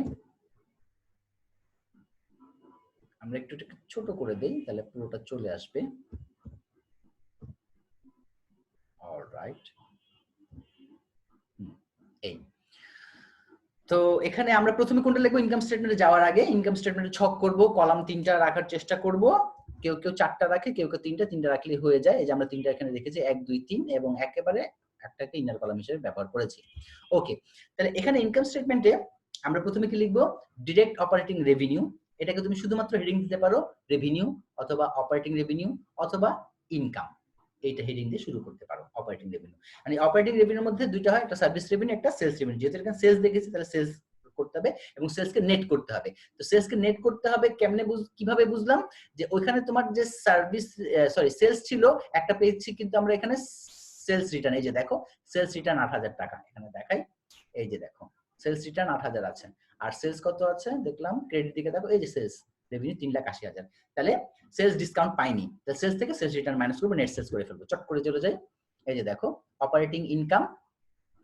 আমরা একটু ছোট করে দেই তাহলে পুরোটা চলে আসবে। অলরাইট, এই তো এখানে আমরা প্রথমে কোনটা লিখবো, ইনকাম স্টেটমেন্টে যাওয়ার আগে ইনকাম স্টেটমেন্টে ছক করব, কলাম 3টা রাখার চেষ্টা করব, কেউ কেউ 4টা রাখে, কেউ কেউ 3টা রাখলে হয়ে যায়। এই যে আমরা 3টা এখানে রেখেছি 1 2 3 এবং একেবারে একটাকে ইনার কলাম হিসেবে ব্যবহার করেছি। ওকে, তাহলে এখানে ইনকাম স্টেটমেন্টে আমরা প্রথমে কি লিখবো, ডিরেক্ট অপারেটিং রেভিনিউ, এটাকে তুমি শুধুমাত্র হেডিং দিতে পারো রেভিনিউ অথবা অপারেটিং রেভিনিউ অথবা ইনকাম, এইটা হেডিং দিয়ে শুরু করতে পারো। অপারেটিং রেভিনিউ মানে অপারেটিং রেভিনিউর মধ্যে দুইটা হয়, একটা সার্ভিস রেভিনিউ একটা সেলস রেভিনিউ। যেহেতু এখানে সেলস দেখেছি তাহলে সেলস করতে হবে এবং সেলসকে নেট করতে হবে। তো সেলসকে নেট করতে হবে কেমনে, কিভাবে বুঝলাম, যে ওইখানে তোমার যে সার্ভিস সেলস ছিল একটা পেয়েছি, কিন্তু আমরা এখানে সেলস রিটার্ন, এই যে দেখো সেলস রিটার্ন 8,000 টাকা এখানে দেখাই, এই যে দেখো সেলস রিটার্ন 8,000 আছে, আর সেলস কত আছে দেখলাম, ক্রেডিট দিকে দেখো, এই যে সেলস রেভিনিউ 3,80,000, তাহলে সেলস ডিসকাউন্ট পাইনি, তাহলে সেলস থেকে সেলস রিটার্ন মাইনাস করবো, নেট সেলস করে ফেলবো, চট করে চলে যাই। এই যে দেখো অপারেটিং ইনকাম,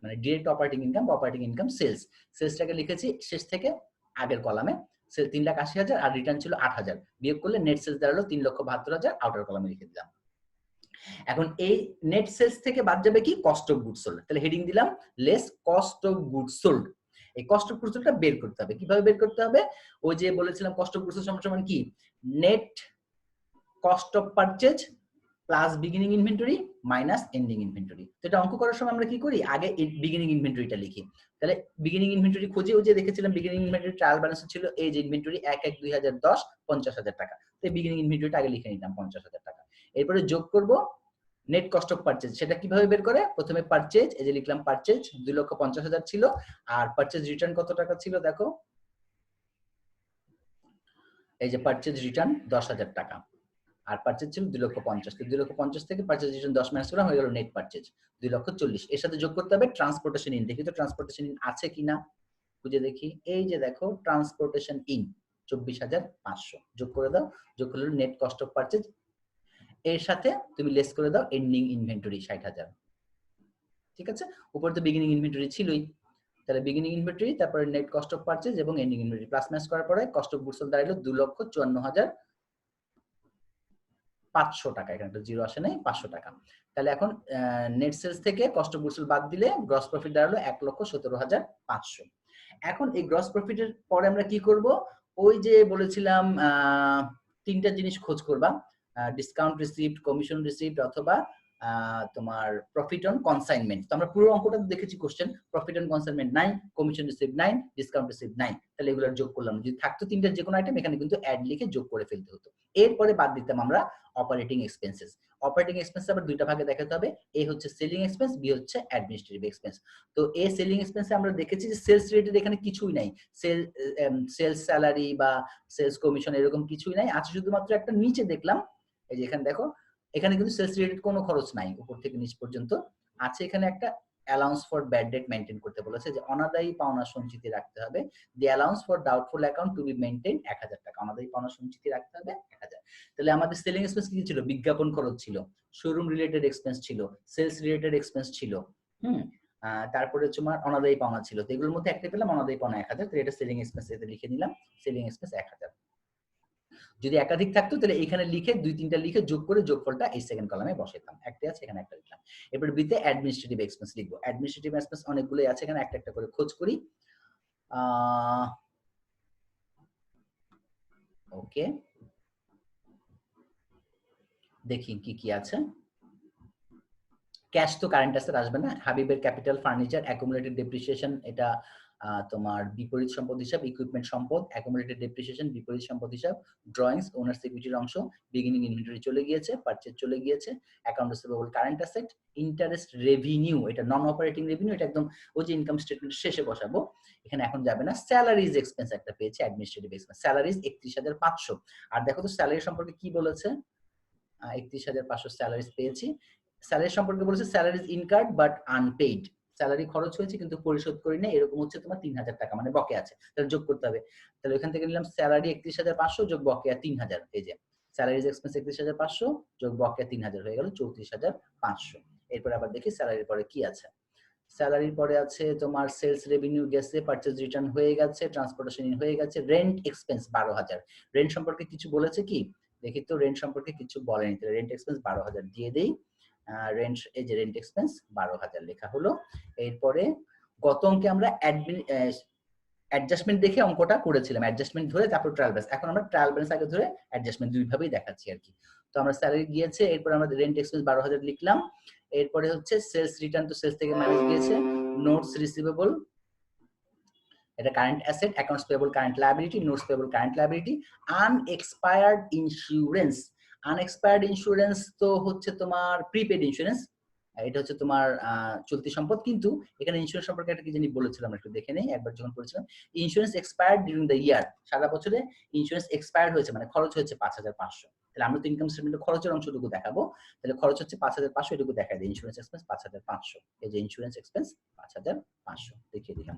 মানে ডিরেক্ট অপারেটিং ইনকাম বা অপারেটিং ইনকাম সেলস, সেলসটাকে লিখেছি শেষ থেকে আগের কলামে, সেল 3,80,000 আর রিটার্ন ছিল 8,000, বিয়োগ করলে নেট সেলস দাঁড়ালো 3,72,000, আউটার কলামে লিখে দিলাম। এখন এই নেট সেলস থেকে বাদ যাবে কি, কস্ট অফ গুডস সোল্ড, তাহলে হেডিং দিলাম less cost of goods sold. এই কস্ট অফ গুডস সোল্ডটা বের করতে হবে, কিভাবে বের করতে হবে, ওই যে বলেছিলাম কস্ট অফ গুডস সোল্ড সমান কি, net cost of purchase plus beginning inventory minus ending inventory. তো এটা অঙ্ক করার সময় আমরা কি করি, আগে বিগিনিং ইনভেন্টরিটা লিখি, তাহলে বিগিনিং ইনভেন্টরি খুঁজে, ওই যে দেখেছিলাম বিগিনিং ইনভেন্টরি ট্রায়াল ব্যালেন্স ছিল এই যে ইনভেন্টরি 1/1/2010 50,000 টাকা, তো বিগিনিং ইনভেন্টরিটা আগে লিখে নিলাম 50,000 টাকা। এরপরে যোগ করব নেট কস্ট অফ পারচেজ, সেটা কিভাবে বের করে, প্রথমে পারচেজ, এই যে লিখলাম পারচেজ 2,50,000 ছিল, আর পারচেজ রিটার্ন কত টাকা ছিল দেখো, এই যে পারচেজ রিটার্ন 10,000 টাকা, আর পারচেজ ছিল 2,50,000, 2,50,000 থেকে পারচেজ রিটার্ন 10 মাইনাস করা হয়ে গেল নেট পারচেজ 2,40,000। এর সাথে যোগ করতে হবে ট্রান্সপোর্টেশন ইন, দেখি তো ট্রান্সপোর্টেশন ইন আছে কিনা, খুঁজে দেখি, এই যে দেখো ট্রান্সপোর্টেশন ইন 24,500, যোগ করে দাও, যোগ করলে নেট কস্ট অফ পারচেজ, এর সাথে তুমি লেস করে দাও এন্ডিং ইনভেন্টরি 60,000, ঠিক আছে, উপরে তো বিগিনিং ইনভেন্টরি ছিলই, তাহলে বিগিনিং ইনভেন্টরি তারপরে নেট কস্ট অফ পারচেজ এবং এন্ডিং ইনভেন্টরি প্লাস মাইনাস করার পরে কস্ট অফ গুডস সোল্ড দাঁড়ালো 2,54,500 টাকা, এখানে একটা জিরো আসে নাই, 500 টাকা। তাহলে এখন নেট সেলস থেকে কস্ট অফ গুডস সোল্ড বাদ দিলে গ্রস প্রফিট দাঁড়ালো 1,17,500। এখন এই গ্রস প্রফিটের পরে আমরা কি করব, ওই যে বলেছিলাম তিনটা জিনিস খোঁজ করবা, ডিসকাউন্ট রিসিপ্ট, কমিশন রিসিপ্ট, অথবা তোমার প্রফিট অন কনসাইনমেন্ট। তো আমরা পুরো অঙ্কটা দেখেছি কোশ্চেন, প্রফিট অন কনসাইনমেন্ট নাই, কমিশন রিসিপ্ট নাই, ডিসকাউন্ট রিসিপ্ট নাই, তাহলে এগুলোর যোগ করলাম, যদি থাকতো তিনটার যে কোনো আইটেম এখানে কিন্তু অ্যাড লিখে যোগ করে ফেলতে হতো। এরপরে বাদ দিতাম আমরা অপারেটিং এক্সপেন্সেস। অপারেটিং এক্সপেন্স আবার দুইটা ভাগে দেখাতে হবে, এ হচ্ছে সেলিং এক্সপেন্স, বি হচ্ছে অ্যাডমিনিস্ট্রেটিভ এক্সপেন্স। তো এ সেলিং এক্সপেন্সে আমরা দেখেছি যে সেলস রিলেটেড এখানে কিছুই নাই, সেলস স্যালারি বা সেলস কমিশন এরকম কিছুই নাই, আছে শুধুমাত্র একটা নিচে দেখলাম, এই যে এখানে দেখো, এখানে কিন্তু সেলস রিলেটেড কোনো খরচ নাই, উপর থেকে নিচ পর্যন্ত আছে, এখানে একটা allowance for bad debt maintain করতে বলেছে, যে অনাদায়ী পাওনা সঞ্চিতি রাখতে হবে, the allowance for doubtful account to be maintain 1,000 টাকা, অনাদায়ী পাওনা সঞ্চিতি রাখতে হবে 1,000। তাহলে আমাদের সেলিং এক্সপেন্স কি ছিল, বিজ্ঞাপন খরচ ছিল, শোরুম রিলেটেড এক্সপেন্স ছিল, সেলস রিলেটেড এক্সপেন্স ছিল, তারপরে তোমার অনাদায়ী পাওনা ছিল, তো এগুলোর মধ্যে একটা পেলাম অনাদায়ী পাওনা 1,000, তো এটা সেলিং এক্সপেন্স, এতে লিখে নিলাম সেলিং এক্সপেন্স 1,000। যদি একাধিক থাকতো তাহলে এখানে লিখে দুই তিনটা লিখে যোগ করে যোগফলটা এই সেকেন্ড কলামে বসাইতাম, একটা আছে এখানে একটা লিখলাম। এরপর বিতে অ্যাডমিনিস্ট্রেটিভ এক্সপেন্স লিখবো, অ্যাডমিনিস্ট্রেটিভ এক্সপেন্স অনেকগুলোই আছে, এখানে একটা একটা করে খোঁজ করি। ওকে, দেখি কি কি আছে। ক্যাশ তো কারেন্ট অ্যাসেট আসবে না, হাবিবের ক্যাপিটাল ফার্নিচার অ্যাকুমুলেটেড ডেপ্রিসিয়েশন, এটা তোমার বিপরীত সম্পদ হিসাব, ইকুইপমেন্ট সম্পদ, অ্যাকুমুলেটেড ডেপ্রিসিয়েশন বিপরীত সম্পদ হিসাব, ড্রয়িংস ওনার সিকিউরিটির অংশ, বিগিনিং ইনভেন্টরি চলে গিয়েছে, পারচেজ চলে গিয়েছে, account receivable current asset, interest revenue এটা নন অপারেটিং রেভিনিউ, এটা একদম ওই যে ইনকাম স্টেটমেন্ট শেষে বসাবো, এখানে এখন যাবে না। স্যালারিজ এক্সপেন্স একটা পেয়েছে, অ্যাডমিনিস্ট্রেটিভ এক্সপেন্স, স্যালারিজ 31,500, আর দেখো তো স্যালারি সম্পর্কে কি বলেছে, 31,500 স্যালারিজ পেয়েছি। স্যালারি সম্পর্কে বলেছে salaries incurred but unpaid, salary খরচ হয়েছে কিন্তু পরিশোধ করি না, এরকম হচ্ছে তোমার 3,000 টাকা, মানে বকেয়া আছে, তাহলে যোগ করতে হবে। তাহলে ওখান থেকে নিলাম স্যালারি 31,500 যোগ বকেয়া 3,000, এই যে স্যালারিজ এক্সপেন্স 31,500 যোগ বকেয়া 3,000 হয়ে গেল 34,500। এরপর আবার দেখি স্যালারির পরে কি আছে, স্যালারির পরে আছে তোমার সেলস রেভিনিউ গেছে, পারচেজ রিটার্ন হয়ে গেছে, ট্রান্সপোর্টেশন ইন হয়ে গেছে, রেন্ট এক্সপেন্স 12,000, রেন্ট সম্পর্কে কিছু বলেছে কি দেখি তো, রেন্ট সম্পর্কে কিছু বলেনি, তাহলে রেন্ট এক্সপেন্স 12,000 দিয়ে দেই, রেন্ট, এই যে রেন্ট এক্সপেন্স 12,000 লেখা হলো। এরপরে গত অঙ্কে আমরা অ্যাডজাস্টমেন্ট দেখে অঙ্কটা করেছিলাম, অ্যাডজাস্টমেন্ট ধরে তারপর ট্রায়াল ব্যালেন্স, এখন আমরা ট্রায়াল ব্যালেন্স আগে ধরে অ্যাডজাস্টমেন্ট দুইভাবেই দেখাচ্ছি আর কি। তো আমরা স্যালারি গিয়েছে, এরপর আমরা রেন্ট এক্সপেন্স 12,000 লিখলাম, এরপরে হচ্ছে সেলস রিটার্ন, তো সেলস থেকে মাইনাস গিয়েছে, নোটস রিসিভেবল এটা current asset, accounts payable current liability, notes payable current liability, unexpired insurance, unexpired insurance তো হচ্ছে তোমার প্রিপেড ইন্স্যুরেন্স, এটা হচ্ছে তোমার চলতি সম্পদ, কিন্তু এখানে ইন্স্যুরেন্স সম্পর্কে একটা কি জানি বলেছিলাম, একটু দেখে নেই একবার যখন পড়েছিলাম। Insurance expired during the year, সারা বছরে ইন্স্যুরেন্স এক্সপায়ার্ড হয়েছে মানে খরচ হয়েছে 5,500। তাহলে আমরা তো ইনকাম স্টেটমেন্টে খরচের অংশটুকু দেখাবো, তাহলে খরচ হচ্ছে 5,500, এটুকু দেখাই দিই। ইন্স্যুরেন্স এক্সপেন্স 5,500, এই যে ইন্স্যুরেন্স এক্সপেন্স 5,500 দেখিয়ে দিলাম।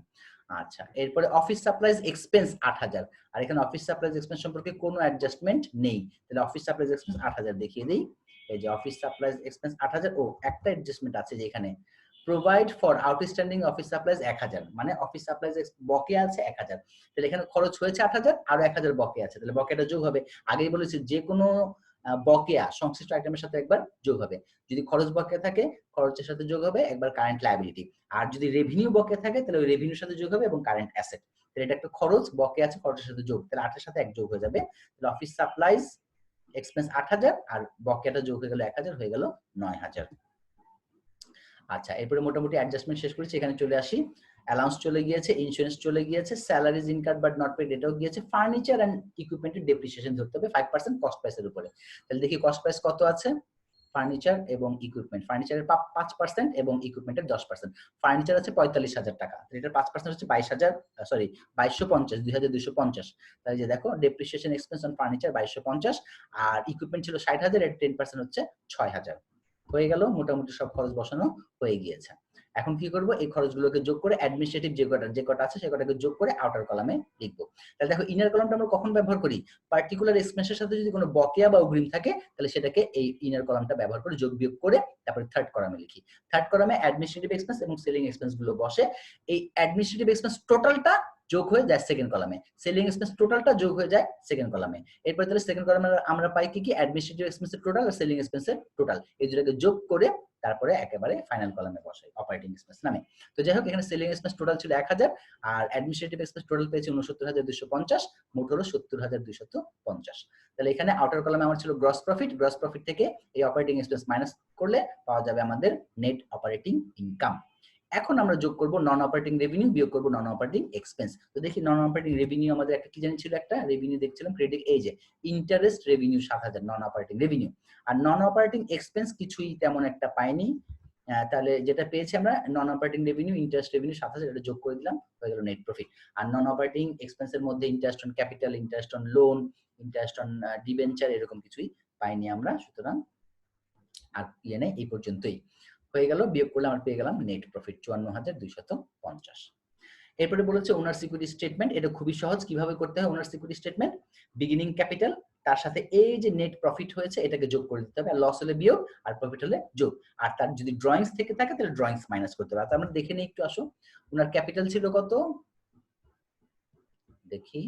আচ্ছা, এরপরে অফিস সাপ্লাইজ এক্সপেন্স 8,000, আর এখানে অফিস সাপ্লাইজ এক্সপেন্স সম্পর্কে কোনো অ্যাডজাস্টমেন্ট নেই, তাহলে অফিস সাপ্লাইজ এক্সপেন্স 8,000 দেখিয়ে দিই। এই যে অফিস সাপ্লাইজ এক্সপেন্স 8,000, ও একটা অ্যাডজাস্টমেন্ট আছে যে এখানে provide for outstanding office supplies 1,000, মানে অফিস সাপ্লাইজ বকেয়া আছে 1,000, তাহলে এখানে খরচ হয়েছে 8,000, আরো 1,000 বকেয়া আছে, তাহলে বকেয়াটা যোগ হবে। আগেই বলেছি যে কোনো বকেয়া সংশ্লিষ্ট আইটেমের সাথে একবার যোগ হবে। যদি খরচ বকেয়া থাকে খরচের সাথে যোগ হবে একবার কারেন্ট লায়াবিলিটি, আর যদি রেভিনিউ বকেয়া থাকে তাহলে ওই রেভিনিউর সাথে যোগ হবে এবং কারেন্ট অ্যাসেট। তাহলে এটা একটা খরচ বকেয়া আছে, খরচের সাথে যোগ, তাহলে 8 এর সাথে 1 যোগ হয়ে যাবে। তাহলে অফিস সাপ্লাইজ এক্সপেন্স 8,000 আর বকেয়াটা যোগ হয়ে গেল 1,000, হয়ে গেল 9,000। আচ্ছা, এরপরে মোটামুটি অ্যাডজাস্টমেন্ট শেষ করেছি, এখানে চলে আসি। অ্যালাউন্স চলে গিয়েছে, ইন্স্যুরেন্স চলে গিয়েছে, salaries incurred but not paid এটাও গিয়েছে, ফার্নিচার এন্ড ইকুইপমেন্টের ডেপ্রিসিয়েশন ধরতে হবে 5% কস্ট প্রাইসের উপরে। তাহলে দেখি কস্ট প্রাইস কত আছে। ফার্নিচার এবং ইকুইপমেন্ট, ফার্নিচারের 5% এবং ইকুইপমেন্টের 10%। ফার্নিচার আছে 45,000 টাকা, এটার 5% হচ্ছে 22,000, সরি 2250, 2,250। তাহলে যে দেখো ডেপ্রিসিয়েশন এক্সপেন্স অন ফার্নিচার 2250, আর ইকুইপমেন্ট ছিল 60,000, এর 10% হচ্ছে 6,000। হয়ে গেল, মোটামুটি সব খরচ বসানো হয়ে গিয়েছে। এখন কি করব, এই খরচগুলোকে যোগ করে অ্যাডমিনিস্ট্রেটিভ যে কটা আছে সে কটাকে যোগ করে আউটার কলামে লিখব। তাহলে দেখো ইনার কলামটা আমরা কখন ব্যবহার করি, পার্টিকুলার এক্সপেন্সের সাথে যদি কোনো বকেয়া বা অগ্রিম থাকে তাহলে সেটাকে এই ইনার কলামটা ব্যবহার করে যোগ বিয়োগ করে তারপরে থার্ড কলামে লিখি। থার্ড কলামে অ্যাডমিনিস্ট্রেটিভ এক্সপেন্স এবং সেলিং এক্সপেন্স গুলো বসে, এই অ্যাডমিনিস্ট্রেটিভ এক্সপেন্স টোটালটা যোগ হয়ে যায় সেকেন্ড কলামে, সেলিং এক্সপেন্স টোটালটা যোগ হয়ে যায় সেকেন্ড কলামে। এরপর তাহলে সেকেন্ড কলামে আমরা পাই কি অ্যাডমিনিস্ট্রেটিভ এক্সপেন্সের টোটাল আর সেলিং এক্সপেন্সের টোটাল, এই দুটোকে যোগ করে তারপরে একেবারে ফাইনাল কলামে বসাই অপারেটিং এক্সপেন্স নামে। তো যাই হোক, এখানে সেলিং এক্সপেন্স টোটাল ছিল 1,000 আর অ্যাডমিনিস্ট্রেটিভ এক্সপেন্স টোটাল পেয়েছি 69,250, মোট হলো 70,250। তাহলে এখানে আউটার কলামে আমার ছিল গ্রস প্রফিট, গ্রস প্রফিট থেকে এই অপারেটিং এক্সপেন্স মাইনাস করলে পাওয়া যাবে আমাদের নেট অপারেটিং ইনকাম। এখন আমরা যোগ করব নন অপারেটিং রেভিনিউ, বিয়োগ করব নন অপারেটিং এক্সপেন্স। তো দেখি নন অপারেটিং রেভিনিউ আমাদের একটা কি জানি ছিল, একটা রেভিনিউ দেখছিলাম ক্রেডিট, এই যে interest revenue 7,000 non operating revenue, আর নন অপারেটিং এক্সপেন্স কিছুই তেমন একটা পাইনি। তাহলে যেটা পেয়েছি আমরা non operating revenue, interest revenue 7,000, এটা যোগ করে দিলাম, হয়ে গেল নেট প্রফিট। আর নন অপারেটিং এক্সপেন্সের মধ্যে interest on capital, interest on loan, interest on debenture এরকম কিছুই পাইনি আমরা, সুতরাং আর ইয়ে নেই, এই পর্যন্তই হয়ে গেল। বিয়োগ করলে আমরা পেয়ে গেলাম নেট প্রফিট 54,250। এরপরে বলেছে ওনার সিকিউরিটি স্টেটমেন্ট, এটা খুবই সহজ, কিভাবে করতে হয় ওনার সিকিউরিটি স্টেটমেন্ট। বিগিনিং ক্যাপিটাল, তার সাথে এই যে নেট প্রফিট হয়েছে এটাকে যোগ করে দিতে হবে, আর লস হলে বিয়োগ আর প্রফিট হলে যোগ, আর তার যদি ড্রয়িংস থেকে থাকে তাহলে ড্রয়িংস মাইনাস করতে হবে। আমরা দেখে নিই একটু, আসো। ওনার ক্যাপিটাল ছিল কত দেখি,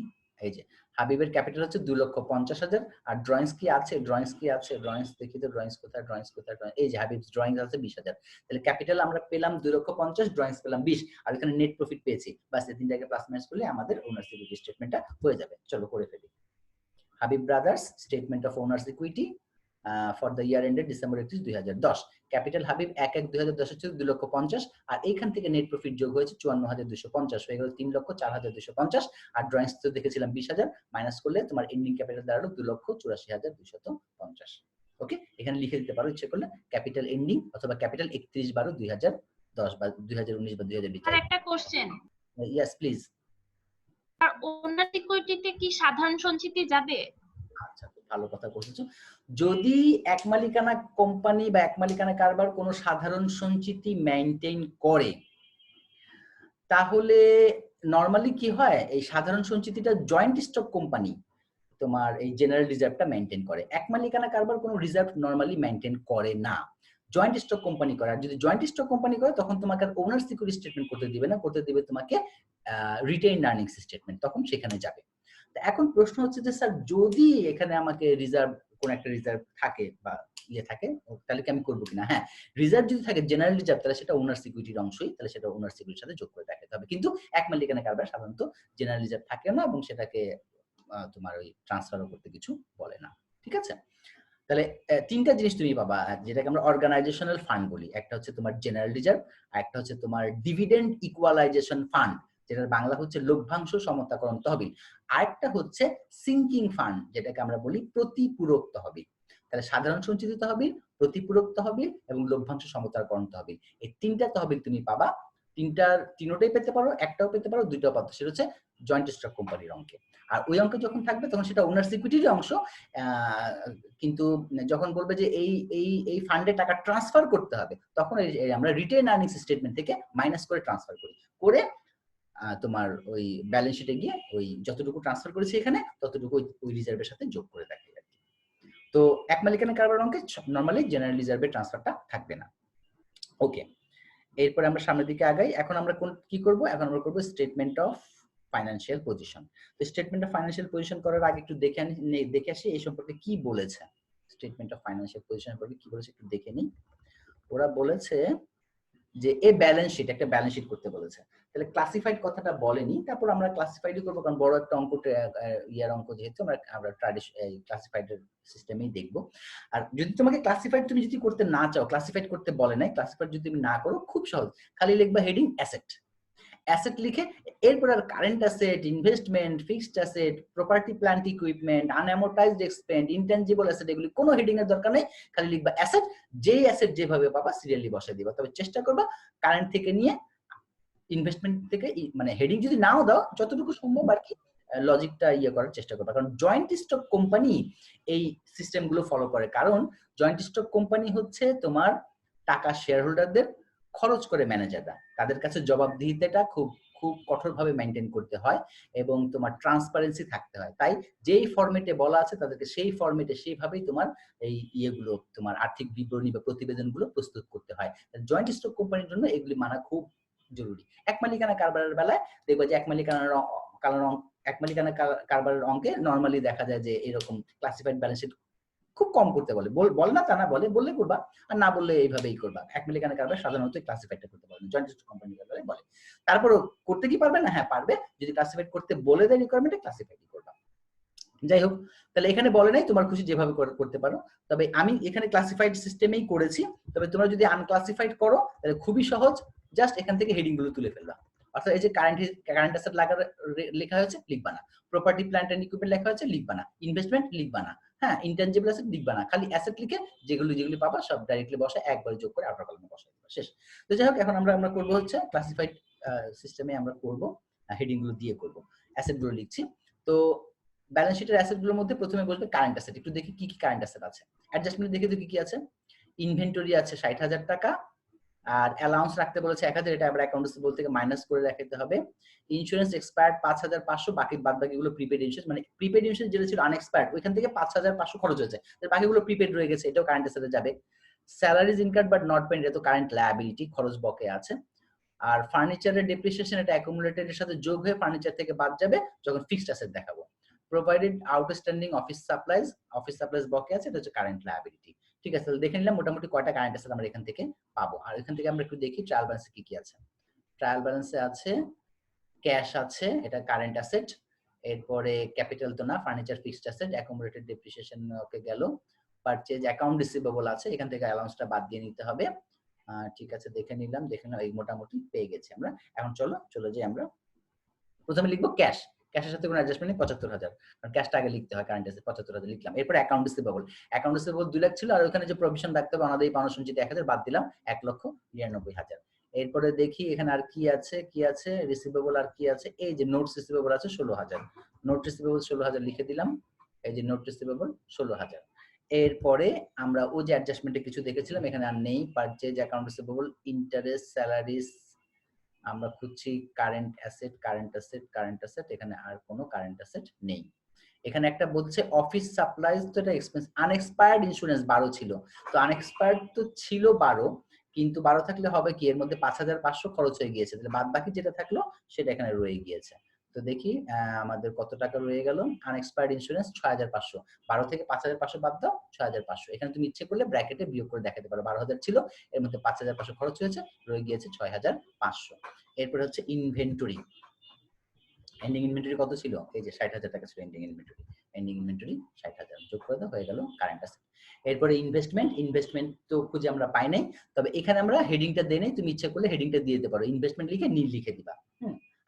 এই যে হাবিবের ক্যাপিটাল হচ্ছে 2,50,000, আর ড্রয়িংস কি আছে, ড্রয়িংস কি আছে, ড্রয়িংস দেখি তো, ড্রয়িংস কোথায়, ড্রয়িংস কোথায়, এই যে হাবিব ড্রয়িংস আছে 20,000। তাহলে ক্যাপিটাল আমরা পেলাম 2,50,000, ড্রয়িংস পেলাম 20, আর এখানে নেট প্রফিট পেয়েছি, বাস এই তিনটাকে প্লাস মাইনাস করলে আমাদের ওনার সিকিউরিটি স্টেটমেন্টটা হয়ে যাবে। চলো করে ফেলি। Habib brothers statement of owners equity for the year ended December 31, 2010। Capital Habib 1/1/2010 হচ্ছে 2,50,000, আর এইখান থেকে নেট প্রফিট যোগ হয়েছে 54,250, হয়ে গেল 3,04,250, আর ড্রয়িংস তো দেখেছিলাম 20,000, মাইনাস করলে তোমার এন্ডিং ক্যাপিটাল দাঁড়ালো 2,84,250। ওকে, এখানে লিখে দিতে পারো ইচ্ছে করলে ক্যাপিটাল এন্ডিং অথবা ক্যাপিটাল 31/12/2010 বা 2019 বা 2020। আর একটা কোশ্চেন, ইয়েস প্লিজ। আর ওনার সিকিউরিটিতে কি সাধারণ সঞ্চিতি যাবে? আচ্ছা, ভালো কথা বলেছো। যদি এক মালিকানা কোম্পানি বা এক মালিকানা কারবার কোনো সাধারণ সঞ্চিতি মেইনটেইন করে, তাহলে নরমালি কি হয়, এই সাধারণ সঞ্চিতিটা জয়েন্ট স্টক কোম্পানি তোমার এই জেনারেল রিজার্ভটা মেইনটেইন করে, এক মালিকানা কারবার কোনো রিজার্ভ নরমালি মেইনটেইন করে না, জয়েন্ট স্টক কোম্পানি করে। আর যদি জয়েন্ট স্টক কোম্পানি করে তখন তোমাকে আর ওনার সিকিউরিটি স্টেটমেন্ট করতে দিবে না, করতে দিবে তোমাকে রিটেইনড আর্নিংস স্টেটমেন্ট, তখন সেখানে যাবে। এখন প্রশ্ন হচ্ছে যে স্যার যদি এখানে আমাকে রিজার্ভ, কোন একটা রিজার্ভ থাকে বা ইয়ে থাকে, তাহলে কি আমি করবো কিনা? হ্যাঁ, রিজার্ভ যদি থাকে জেনারেল রিজার্ভ, তাহলে সেটা ওনার সিকিউরিটির অংশই, তাহলে সেটা ওনার সিকিউরিটির সাথে যোগ করে দেখাতে হবে। কিন্তু এক মালিকানা কারবার সাধারণত জেনারেল রিজার্ভ থাকে না এবং সেটাকে তোমার ওই ট্রান্সফারও করতে কিছু বলে না। ঠিক আছে, তাহলে তিনটা জিনিস তুমি পাবা, যেটাকে আমরা অর্গানাইজেশনাল ফান্ড বলি। একটা হচ্ছে তোমার জেনারেল রিজার্ভ, আর একটা হচ্ছে তোমার ডিভিডেন্ড ইকুয়ালাইজেশন ফান্ড, যেটার বাংলা হচ্ছে লভ্যাংশ সমতাকরণ তহবিল, আরেকটা হচ্ছে সিঙ্কিং ফান্ড, যেটাকে আমরা বলি প্রতিপূরক তহবিল। তাহলে সাধারণ সঞ্চিতি তহবিল, প্রতিপূরক তহবিল এবং লভ্যাংশ সমতাকরণ তহবিল, এই 3টা তহবিল তুমি পাবা। তিনোটাই পেতে পারো, একটাও পেতে পারো, দুইটাও পাতো, সেটা হচ্ছে জয়েন্ট স্টক কোম্পানির অঙ্কে। আর ওই অঙ্কে যখন থাকবে তখন সেটা ওনার্স ইকুইটির অংশ, কিন্তু যখন বলবে যে এই ফান্ডে টাকা ট্রান্সফার করতে হবে, তখন আমরা রিটেন আর্নিংস স্টেটমেন্ট থেকে মাইনাস করে ট্রান্সফার করি, করে তোমার ওই ব্যালেন্স শিটে গিয়ে ওই যতটুকু ট্রান্সফার করেছি এখানে ততটুকু ওই রিজার্ভের সাথে যোগ করে দেখাই আর কি। তো এক মালিকানা কারবার অঙ্কে নরমালি জেনারেল রিজার্ভের ট্রান্সফারটা থাকবে না। ওকে, এরপরে আমরা সামনের দিকে আগাই। এখন আমরা কি করব? এখন আমরা করব স্টেটমেন্ট অফ ফাইনান্সিয়াল পজিশন। তো স্টেটমেন্ট অফ ফাইনান্সিয়াল পজিশন করার আগে একটু দেখে আসি এই সম্পর্কে কি বলেছে। স্টেটমেন্ট অফ ফাইনান্সিয়াল পজিশন সম্পর্কে কি বলেছে একটু দেখে নিই। ওরা বলেছে যে এই ব্যালেন্স শিট, একটা ব্যালেন্স শিট করতে বলেছে। তাহলে ক্লাসিফাইড কথাটা বলেনি, তারপর আমরা ক্লাসিফাইডই করবো, কারণ বড় একটা অঙ্ক, ইয়ার অঙ্ক যেহেতু আমরা ক্লাসিফাইড সিস্টেমেই দেখবো। আর যদি তোমাকে ক্লাসিফাইড তুমি যদি করতে না চাও, ক্লাসিফাইড করতে বলে নাই, ক্লাসিফাইড যদি তুমি না করো, খুব সহজ, খালি লিখবা হেডিং অ্যাসেট। অ্যাসেট লিখে এরপর আর current asset, investment, fixed asset, property plant equipment, unamortized expense, intangible asset, এগুলি কোনো হেডিং এর দরকার নেই, খালি লিখবা অ্যাসেট। যেই অ্যাসেট যেভাবে পাবা সিরিয়ালি বসাই দিবা, তবে চেষ্টা করবা কারেন্ট থেকে নিয়ে ইনভেস্টমেন্ট থেকে, মানে হেডিং যদি নাও দাও যতটুকু সম্ভব আর কি লজিকটা করার চেষ্টা করবা। কারণ জয়েন্ট স্টক কোম্পানি এই সিস্টেমগুলো ফলো করে, কারণ জয়েন্ট স্টক কোম্পানি হচ্ছে তোমার টাকা শেয়ার হোল্ডারদের খরচ করে ম্যানেজাররা, তাদের কাছে জবাবদিহিতাটা খুব খুব কঠোরভাবে মেনটেন করতে হয় এবং তোমার ট্রান্সপারেন্সি থাকতে হয়। তাই যেই ফরম্যাটে বলা আছে তাদেরকে সেই ফরম্যাটে সেইভাবেই তোমার এই তোমার আর্থিক বিবরণী বা প্রতিবেদনগুলো প্রস্তুত করতে হয়। জয়েন্ট স্টক কোম্পানির জন্য এগুলি মানা খুব জরুরি। এক মালিকানা কারবারের বেলায় দেখবো যে এক মালিকানা কারবারের অঙ্কে নরমালি দেখা যায় যে এরকম ক্লাসিফাইড ব্যালেন্স শিট খুব কম করতে বলে না, তা না, বললে করবা, আর না বললে এইভাবেই করবা। এক মালিকানা কারবার সাধারণত ক্লাসিফাইডটা করতে পারবে, জয়েন্ট স্টক কোম্পানির ব্যাপারে বলে। তারপরও করতে কি পারবে না? হ্যাঁ পারবে, যদি ক্লাসিফাইড করতে বলে দেয় রিকোয়ারমেন্টে, ক্লাসিফাইডই করবা। যাই হোক, তাহলে এখানে বলে নাই, তোমার খুশি যেভাবে করতে পারো। তবে আমি এখানে ক্লাসিফাইড সিস্টেমেই করেছি। তবে তোমরা যদি আনক্লাসিফাইড করো তাহলে খুবই সহজ, জাস্ট এখান থেকে হেডিং গুলো তুলে ফেলবা। অর্থাৎ এই যে কারেন্ট অ্যাসেট লেখা হয়েছে লিখবা না, প্রপার্টি প্ল্যান্ট এন্ড ইকুইপমেন্ট লেখা হয়েছে লিখবা না, ইনভেস্টমেন্ট লিখবা না, হ্যাঁ ইনট্যানজিবল অ্যাসেট লিখবা না, খালি অ্যাসেট লিখে যেগুলি পাবা সব ডাইরেক্টলি বসে একবারে যোগ করে আউটার কলামে বসাই দিবা, শেষ। তো যাই হোক, এখন আমরা করব হচ্ছে ক্লাসিফাইড সিস্টেমে আমরা করব, হেডিং গুলো দিয়ে করব, অ্যাসেট গুলো লিখছি। তো ব্যালেন্স শিটের অ্যাসেট গুলোর মধ্যে প্রথমে বলবে কারেন্ট অ্যাসেট। একটু দেখি কি কি কারেন্ট অ্যাসেট আছে, অ্যাডজাস্টমেন্ট দেখে দেখি কি আছে। ইনভেন্টরি আছে 60,000 টাকা, আর অ্যালাউন্স রাখতে বলেছে 1000, এটা আমরা অ্যাকাউন্ট রিসিভেবল থেকে মাইনাস করে রাখতে হবে। ইন্স্যুরেন্স এক্সপায়ার্ড 5500, বাকিগুলো প্রিপেড ইন্স্যুরেন্স, মানে প্রিপেড ইন্স্যুরেন্স যেটা ছিল আনএক্সপায়ার্ড, ওইখান থেকে 5500 খরচ হয়েছে, বাকিগুলো প্রিপেড রয়ে গেছে, এটাও কারেন্ট অ্যাসেটে যাবে। Salaries incurred but not paid, এটা তো কারেন্ট লায়াবিলিটি, খরচ বকে আছে। আর ফার্নিচারের ডেপ্রিসিয়েশন, এটা অ্যাকুমুলেটেডের সাথে যোগ হয়ে ফার্নিচার থেকে বাদ যাবে যখন ফিক্সড অ্যাসেট দেখাবো। প্রোভাইডেড আউটস্ট্যান্ডিং অফিস সাপ্লাইজ বকে আছে, এটা হচ্ছে কারেন্ট লায়াবিলিটি। ঠিক আছে, তাহলে দেখে নিলাম মোটামুটি কয়টা কারেন্ট অ্যাসেট আমরা এখান থেকে পাবো। আর এখান থেকে আমরা একটু দেখি ট্রায়াল ব্যালেন্সে কি কি আছে। ট্রায়াল ব্যালেন্সে আছে ক্যাশ আছে, এটা কারেন্ট অ্যাসেট। এরপরে ক্যাপিটাল তো না, furniture fixed asset, accumulated depreciation okay গেল। পারচেজ অ্যাকাউন্ট রিসিভেবল আছে, এখান থেকে অ্যালাউন্সটা বাদ দিয়ে নিতে হবে। ঠিক আছে, দেখে নিলাম এই মোটামুটি পেয়ে গেছি আমরা। এখন চলো যে আমরা প্রথমে লিখবো ক্যাশ, ক্যাশের সাথে কোনো অ্যাডজাস্টমেন্ট নেই, 75,000, কারণ ক্যাশটা আগে লিখতে হয়, কারেন্ট অ্যাসেট 75,000 লিখলাম। এরপর অ্যাকাউন্ট রিসিভেবল 2 লাখ ছিল, আর ওখানে যে প্রভিশন রাখতে হবে অনাদায়ী পাওনা সঞ্চিতি 1000 বাদ দিলাম, 1,99,000। এরপরে দেখি এখানে আর কি আছে রিসিভেবল, আর কি আছে, এই যে নোটস রিসিভেবল আছে 16,000, নোট রিসিভেবল 16,000 লিখে দিলাম, এই যে নোট রিসিভেবল 16,000। এরপরে আমরা ও যে অ্যাডজাস্টমেন্টে কিছু দেখেছিলাম এখানে আর নেই, purchase account receivable, interest, salaries, আমরা খুঁজছি কারেন্ট অ্যাসেট, এখানে আর কোনো কারেন্ট অ্যাসেট নেই। এখানে একটা বলছে অফিস সাপ্লাইজ, তো এটা এক্সপেন্স। আনএক্সপায়ার্ড ইন্স্যুরেন্স 12 ছিল, তো আনএক্সপায়ার্ড তো ছিল 12, কিন্তু 12 থাকলে হবে কি, এর মধ্যে 5,500 খরচ হয়ে গিয়েছে, তাহলে বাদ বাকি যেটা থাকলো সেটা এখানে রয়ে গিয়েছে। তো দেখি আমাদের কত টাকা রয়ে গেল। আনএক্সপায়ার্ড ইন্স্যুরেন্স 6,500, 12 থেকে 5,500 বাদ দাও, 6,500। এখানে তুমি ইচ্ছে করলে ব্র্যাকেটে বিয়োগ করে দেখাতে পারো, 12,000 ছিল, এর মধ্যে 5,500 খরচ হয়েছে, রয়ে গিয়েছে 6,500। এরপরে হচ্ছে ইনভেন্টরি, এন্ডিং ইনভেন্টরি কত ছিল, এই যে 60,000 টাকা ছিল এন্ডিং ইনভেন্টরি 60,000, যোগ করে দাও, হয়ে গেল কারেন্ট অ্যাসেট। এরপরে ইনভেস্টমেন্ট তো খুঁজে আমরা পাই নাই, তবে এখানে আমরা হেডিংটা দেই নাই, তুমি ইচ্ছা করলে হেডিংটা দিয়ে দিতে পারো, ইনভেস্টমেন্ট লিখে নীল লিখে দিবা।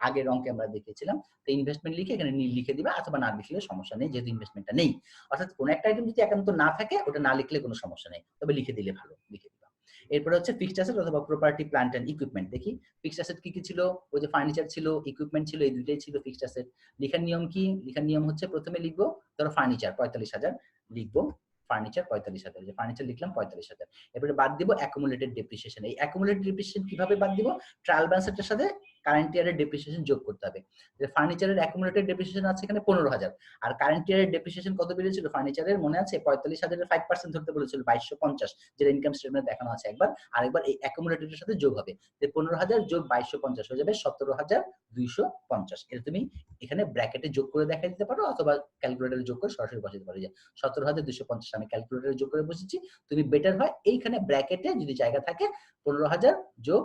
আগের অঙ্কে আমরা দেখিয়েছিলাম। তো ইনভেস্টমেন্ট লিখে এখানে নীল লিখে দিবা, অথবা না লিখলে সমস্যা নেই, যেহেতু ইনভেস্টমেন্টটা নেই। অর্থাৎ কোনো একটা আইটেম যদি একান্ত না থাকে ওটা না লিখলে কোনো সমস্যা নেই, তবে লিখে দিলে ভালো, লিখে দিবা। এরপরে হচ্ছে ফিক্সড অ্যাসেট অথবা প্রপার্টি প্ল্যান্ট এন্ড ইকুইপমেন্ট। দেখি ফিক্সড অ্যাসেট কি কি ছিল, ওই যে ফার্নিচার ছিল, ইকুইপমেন্ট ছিল, এই দুইটাই ছিল ফিক্সড অ্যাসেট। লেখার নিয়ম কি, লেখার নিয়ম হচ্ছে প্রথমে লিখবো ধরো ফার্নিচার 45,000 লিখবো, ফার্নিচার 45,000, যে ফার্নিচার লিখলাম 45,000। এরপরে বাদ দিব অ্যাকুমুলেটেড ডেপ্রিসিয়েশন। এই অ্যাকুমুলেটেড ডেপ্রিসিয়েশন কিভাবে বাদ দিব, ট্রায়াল ব্যালেন্সের সাথে কারেন্ট ইয়ারের ডেপ্রিসিয়েশন যোগ করতে হবে। যে ফার্নিচারের অ্যাকুমুলেটেড ডেপ্রিসিয়েশন আছে এখানে 15,000, আর কারেন্ট ইয়ারের ডেপ্রিসিয়েশন কত বেড়েছিল ফার্নিচারের মনে আছে, 45,000 এর 5% ধরতে বলেছিল 2250, যেটা ইনকাম স্টেটমেন্টে দেখানো আছে একবার, আরেকবার এই অ্যাকুমুলেটেডের সাথে যোগ হবে। যে 15,000 যোগ 2250 হয়ে যাবে 17,250। এটা তুমি এখানে ব্র্যাকেটে যোগ করে দেখাই দিতে পারো, অথবা ক্যালকুলেটরে যোগ করে সরাসরি বসাতে পারো। যে 17,250 আমি ক্যালকুলেটরে যোগ করে বসেছি, তুমি বেটার হয় এইখানে ব্র্যাকেটে যদি জায়গা থাকে 15,000 যোগ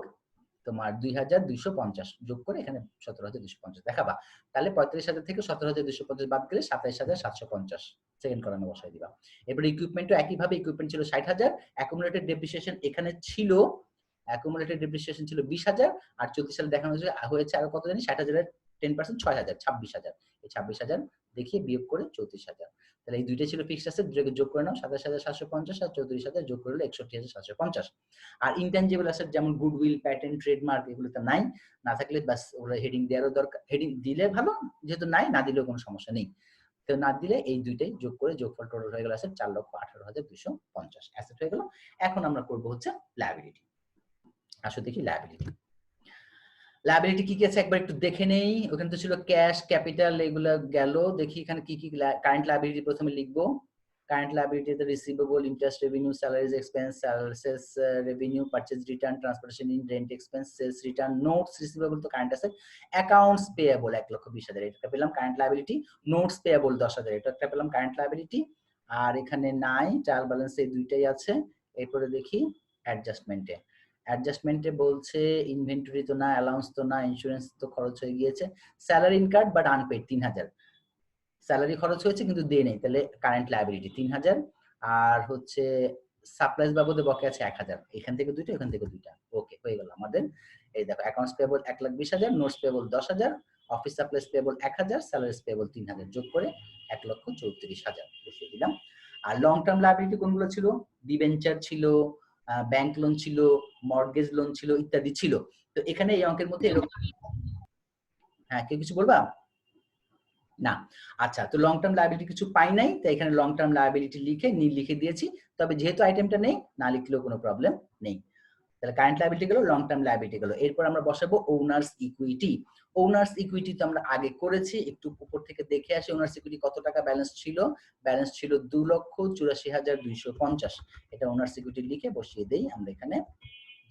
তোমার 2,250 যোগ করে এখানে 17,250 দেখাবা। তাহলে 45,000 থেকে 17,250 বাদ গেলে 27,750 সেকেন্ড কলামে বসাই দিবা। এরপর ইকুইপমেন্টও একইভাবে, ইকুইপমেন্ট ছিল 60,000, অ্যাকুমুলেটেড ডেপ্রিসিয়েশন এখানে ছিল, অ্যাকুমুলেটেড ডেপ্রিসিয়েশন ছিল 20,000, আর 34 সালে দেখানো হয়েছে আরো কত জানি, 60,000 এর 10% 6,000, 26,000। এই 26,000 দেখিয়ে বিয়োগ করে 34,000। তাহলে এই দুইটা ছিল ফিক্সড অ্যাসেট, দুটোকে যোগ করে নাও 27,750 আর 34,000 যোগ করলে 61,750। আর ইনট্যানজিবল অ্যাসেট যেমন গুডউইল, প্যাটেন্ট, ট্রেডমার্ক এগুলো তো নাই, না থাকলে বাস ওরা হেডিং দেওয়ারও দরকার, হেডিং দিলে ভালো, যেহেতু নাই, না দিলেও কোনো সমস্যা নেই। তো না দিলে এই দুইটাই যোগ করে যোগফল টোটাল হয়ে গেল অ্যাসেট 4,18,250 অ্যাসেট হয়ে গেল। এখন আমরা করব হচ্ছে লায়াবিলিটি। আসো দেখি লায়াবিলিটি। লায়াবিলিটি কি কি আছে একবার একটু দেখে নেই। ওখানে তো ছিল ক্যাশ, ক্যাপিটাল, এগুলো গেল। দেখি এখানে কি কি কারেন্ট লায়াবিলিটি প্রথমে লিখবো। কারেন্ট লায়াবিলিটিতে receivable, interest revenue, salaries expense, sales revenue, purchase return, transportation in, rent expense, sales return, notes receivable তো কারেন্ট অ্যাসেট, অ্যাকাউন্টস পেয়েবল 1,20,000 এটা পেলাম কারেন্ট লায়াবিলিটি, নোটস পেয়েবল 10,000 এটা একটা পেলাম কারেন্ট লায়াবিলিটি। আর এখানে নাই, ট্রায়াল ব্যালেন্স এই দুইটাই আছে। এরপরে দেখি অ্যাডজাস্টমেন্টে, অ্যাডজাস্টমেন্টে বলছে ইনভেন্টরি তো না, অ্যালাউন্স তো না, ইন্স্যুরেন্স তো খরচ হয়ে গিয়েছে, salary incurred but unpaid 3,000, salary খরচ হয়েছে কিন্তু দিয়ে নেই, তাহলে কারেন্ট লায়াবিলিটি 3,000। আর হচ্ছে সাপ্লাইজ বাবদে বকেয়া আছে 1,000, এখান থেকে দুইটা, এখান থেকে দুইটা, ওকে হয়ে গেল আমাদের। এই দেখো accounts payable 1,20,000, notes payable 10,000, office supplies payable 1,000, salaries payable 3,000 যোগ করে 1,34,000 বসিয়ে দিলাম। আর লং টার্ম লায়াবিলিটি কোনগুলো ছিল, ডিবেঞ্চার ছিল, ব্যাংক লোন ছিল, মর্টগেজ লোন ছিল, ইত্যাদি ছিল। তো এখানে এই অঙ্কের মধ্যে এরকম, হ্যাঁ কেউ কিছু বলবা না? আচ্ছা, তো লং টার্ম লায়াবিলিটি কিছু পাই নাই, তাই এখানে লং টার্ম লায়াবিলিটি লিখে নীল লিখে দিয়েছি। তবে যেহেতু আইটেমটা নেই, না লিখলেও কোনো প্রবলেম নেই। তাহলে কারেন্ট লায়াবিলিটি গেল, লং টার্ম লায়াবিলিটি গেল। এরপর আমরা বসাবো ওনার্স ইকুইটি। ওনার্স ইকুইটি তো আমরা আগে করেছি, একটু উপর থেকে দেখে আসি ওনার্স ইকুইটি কত টাকা ব্যালেন্স ছিল। ব্যালেন্স ছিল 2,84,250। এটা ওনার্স ইকুইটি লিখে বসিয়ে দেই আমরা এখানে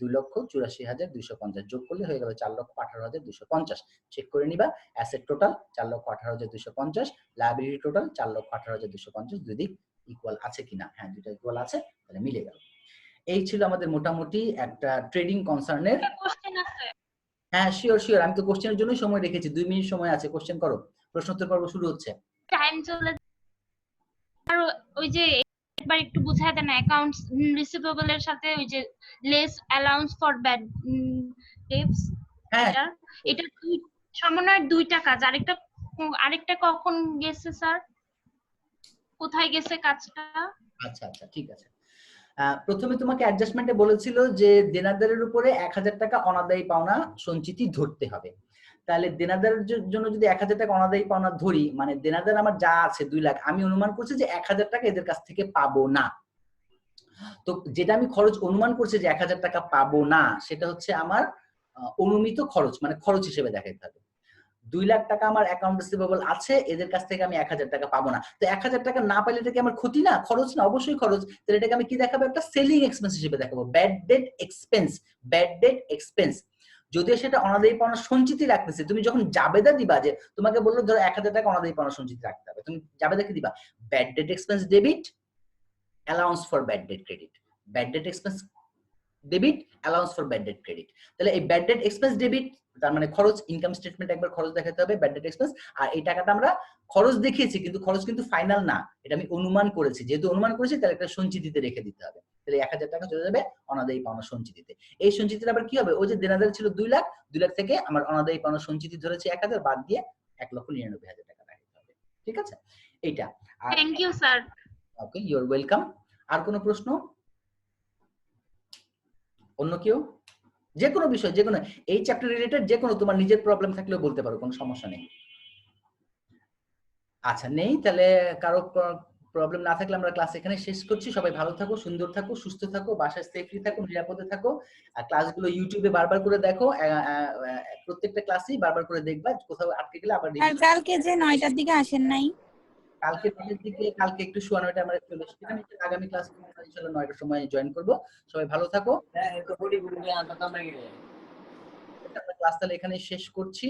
2,84,250 যোগ করলে হয়ে গেল 4,18,250। চেক করে নিবা, অ্যাসেট টোটাল 4,18,250, লায়াবিলিটি টোটাল 4,18,250, দুই দিক ইকুয়াল আছে কিনা, হ্যাঁ দুইটা ইকুয়াল আছে, তাহলে মিলে গেল। এই ছিল আমাদের মোটামুটি একটা ট্রেডিং কনসার্নের। হ্যাঁ শিওর শিওর, আমি তো কোশ্চেনের জন্য সময় রেখেছি, 2 মিনিট সময় আছে, কোশ্চেন করো, প্রশ্নোত্তর পর্ব শুরু হচ্ছে। টাইম চলে, আর ওই যে একবার একটু বুঝায় দেন অ্যাকাউন্টস রিসিভেবল এর সাথে ওই যে less allowance for bad dates, হ্যাঁ এটা সমন্বয়ের দুইটা কাজ, আরেকটা কখন গেছে স্যার, কোথায় গেছে কাজটা? আচ্ছা আচ্ছা ঠিক আছে। প্রথমে তোমাকে অ্যাডজাস্টমেন্টে বলেছিল যে দেনাদারের উপরে 1,000 টাকা অনাদায়ী পাওনা সঞ্চিতি ধরতে হবে। তাহলে দেনাদারের জন্য যদি 1,000 টাকা অনাদায়ী পাওনা ধরি, মানে দেনাদার আমার যা আছে 2 লাখ, আমি অনুমান করছি যে 1,000 টাকা এদের কাছ থেকে পাবো না। তো যেটা আমি খরচ অনুমান করছি যে 1,000 টাকা পাবো না, সেটা হচ্ছে আমার অনুমিত খরচ, মানে খরচ হিসেবে দেখাতে হবে। 2 লাখ টাকা আমার অ্যাকাউন্ট রিসিভেবল আছে, এদের কাছ থেকে আমি 1,000 টাকা পাবো না। তো 1,000 টাকা না পাইলে এটা কি আমার ক্ষতি না, খরচ না? অবশ্যই খরচ। তাহলে এটাকে আমি কি দেখাবো, একটা সেলিং এক্সপেন্স হিসেবে দেখাবো, bad date expense, bad date expense. যদিও সেটা অনাদায়ী পাওনা সঞ্চিতি রাখতেছে, তুমি যখন জাবেদা দিবা, যে তোমাকে বললো ধরো 1,000 টাকা অনাদায়ী পাওনা সঞ্চিতি রাখতে হবে, তুমি জাবেদা কি দিবা, bad date expense debit, allowance for bad date credit, bad date expense debit, allowance for bad date credit. তাহলে এই ব্যাড ডেট এক্সপেন্স ডেবিট তার মানে খরচ, ইনকাম স্টেটমেন্ট একবার খরচ দেখাতে হবে, ব্যাড ডেট এক্সপেন্স। আর এই টাকাটা আমরা খরচ দেখিয়েছি, কিন্তু খরচ কিন্তু ফাইনাল না, এটা আমি অনুমান করেছি, যেহেতু অনুমান করেছি তাহলে একটা সঞ্চিতিতে রেখে দিতে হবে। তাহলে 1000 টাকা চলে যাবে অনাদায়ী পাওনা সঞ্চিতিতে। এই সঞ্চিতিটা আবার কি হবে, ওই যে দেনাদার ছিল 2 লাখ, 2 লাখ থেকে আমার অনাদায়ী পাওনা সঞ্চিতি ধরেছি 1000, বাদ দিয়ে 1,99,000 টাকা রাখতে হবে। ঠিক আছে, এইটা। আর thank you sir. Okay, you are welcome. আর কোনো প্রশ্ন? অন্য কেউ? যে কোনো বিষয়, যে কোনো এই চ্যাপ্টার রিলেটেড যে কোনো তোমার নিজের প্রবলেম থাকলেও বলতে পারো, কোনো সমস্যা নেই। আচ্ছা, নেই, তাহলে কারো প্রবলেম না থাকলে আমরা ক্লাস এখানে শেষ করছি। সবাই ভালো থাকো, সুন্দর থাকো, সুস্থ থাকো, বাসায় সেফলি থাকো, নিরাপদে থাকো। আর ক্লাসগুলো ইউটিউবে বারবার করে দেখো, প্রত্যেকটা ক্লাসই বারবার করে দেখবা, কোথাও আটকে গেলে আবার আর কালকে যে 9টার দিকে আসেন নাই, কালকে 9টার দিকে, কালকে একটু 9:15 আমরা চলে এসেছি, আগামী ক্লাস ইনশাআল্লাহ 9টার সময় জয়েন করব। সবাই ভালো থাকো। আমরা ক্লাস তাহলে এখানে শেষ করছি।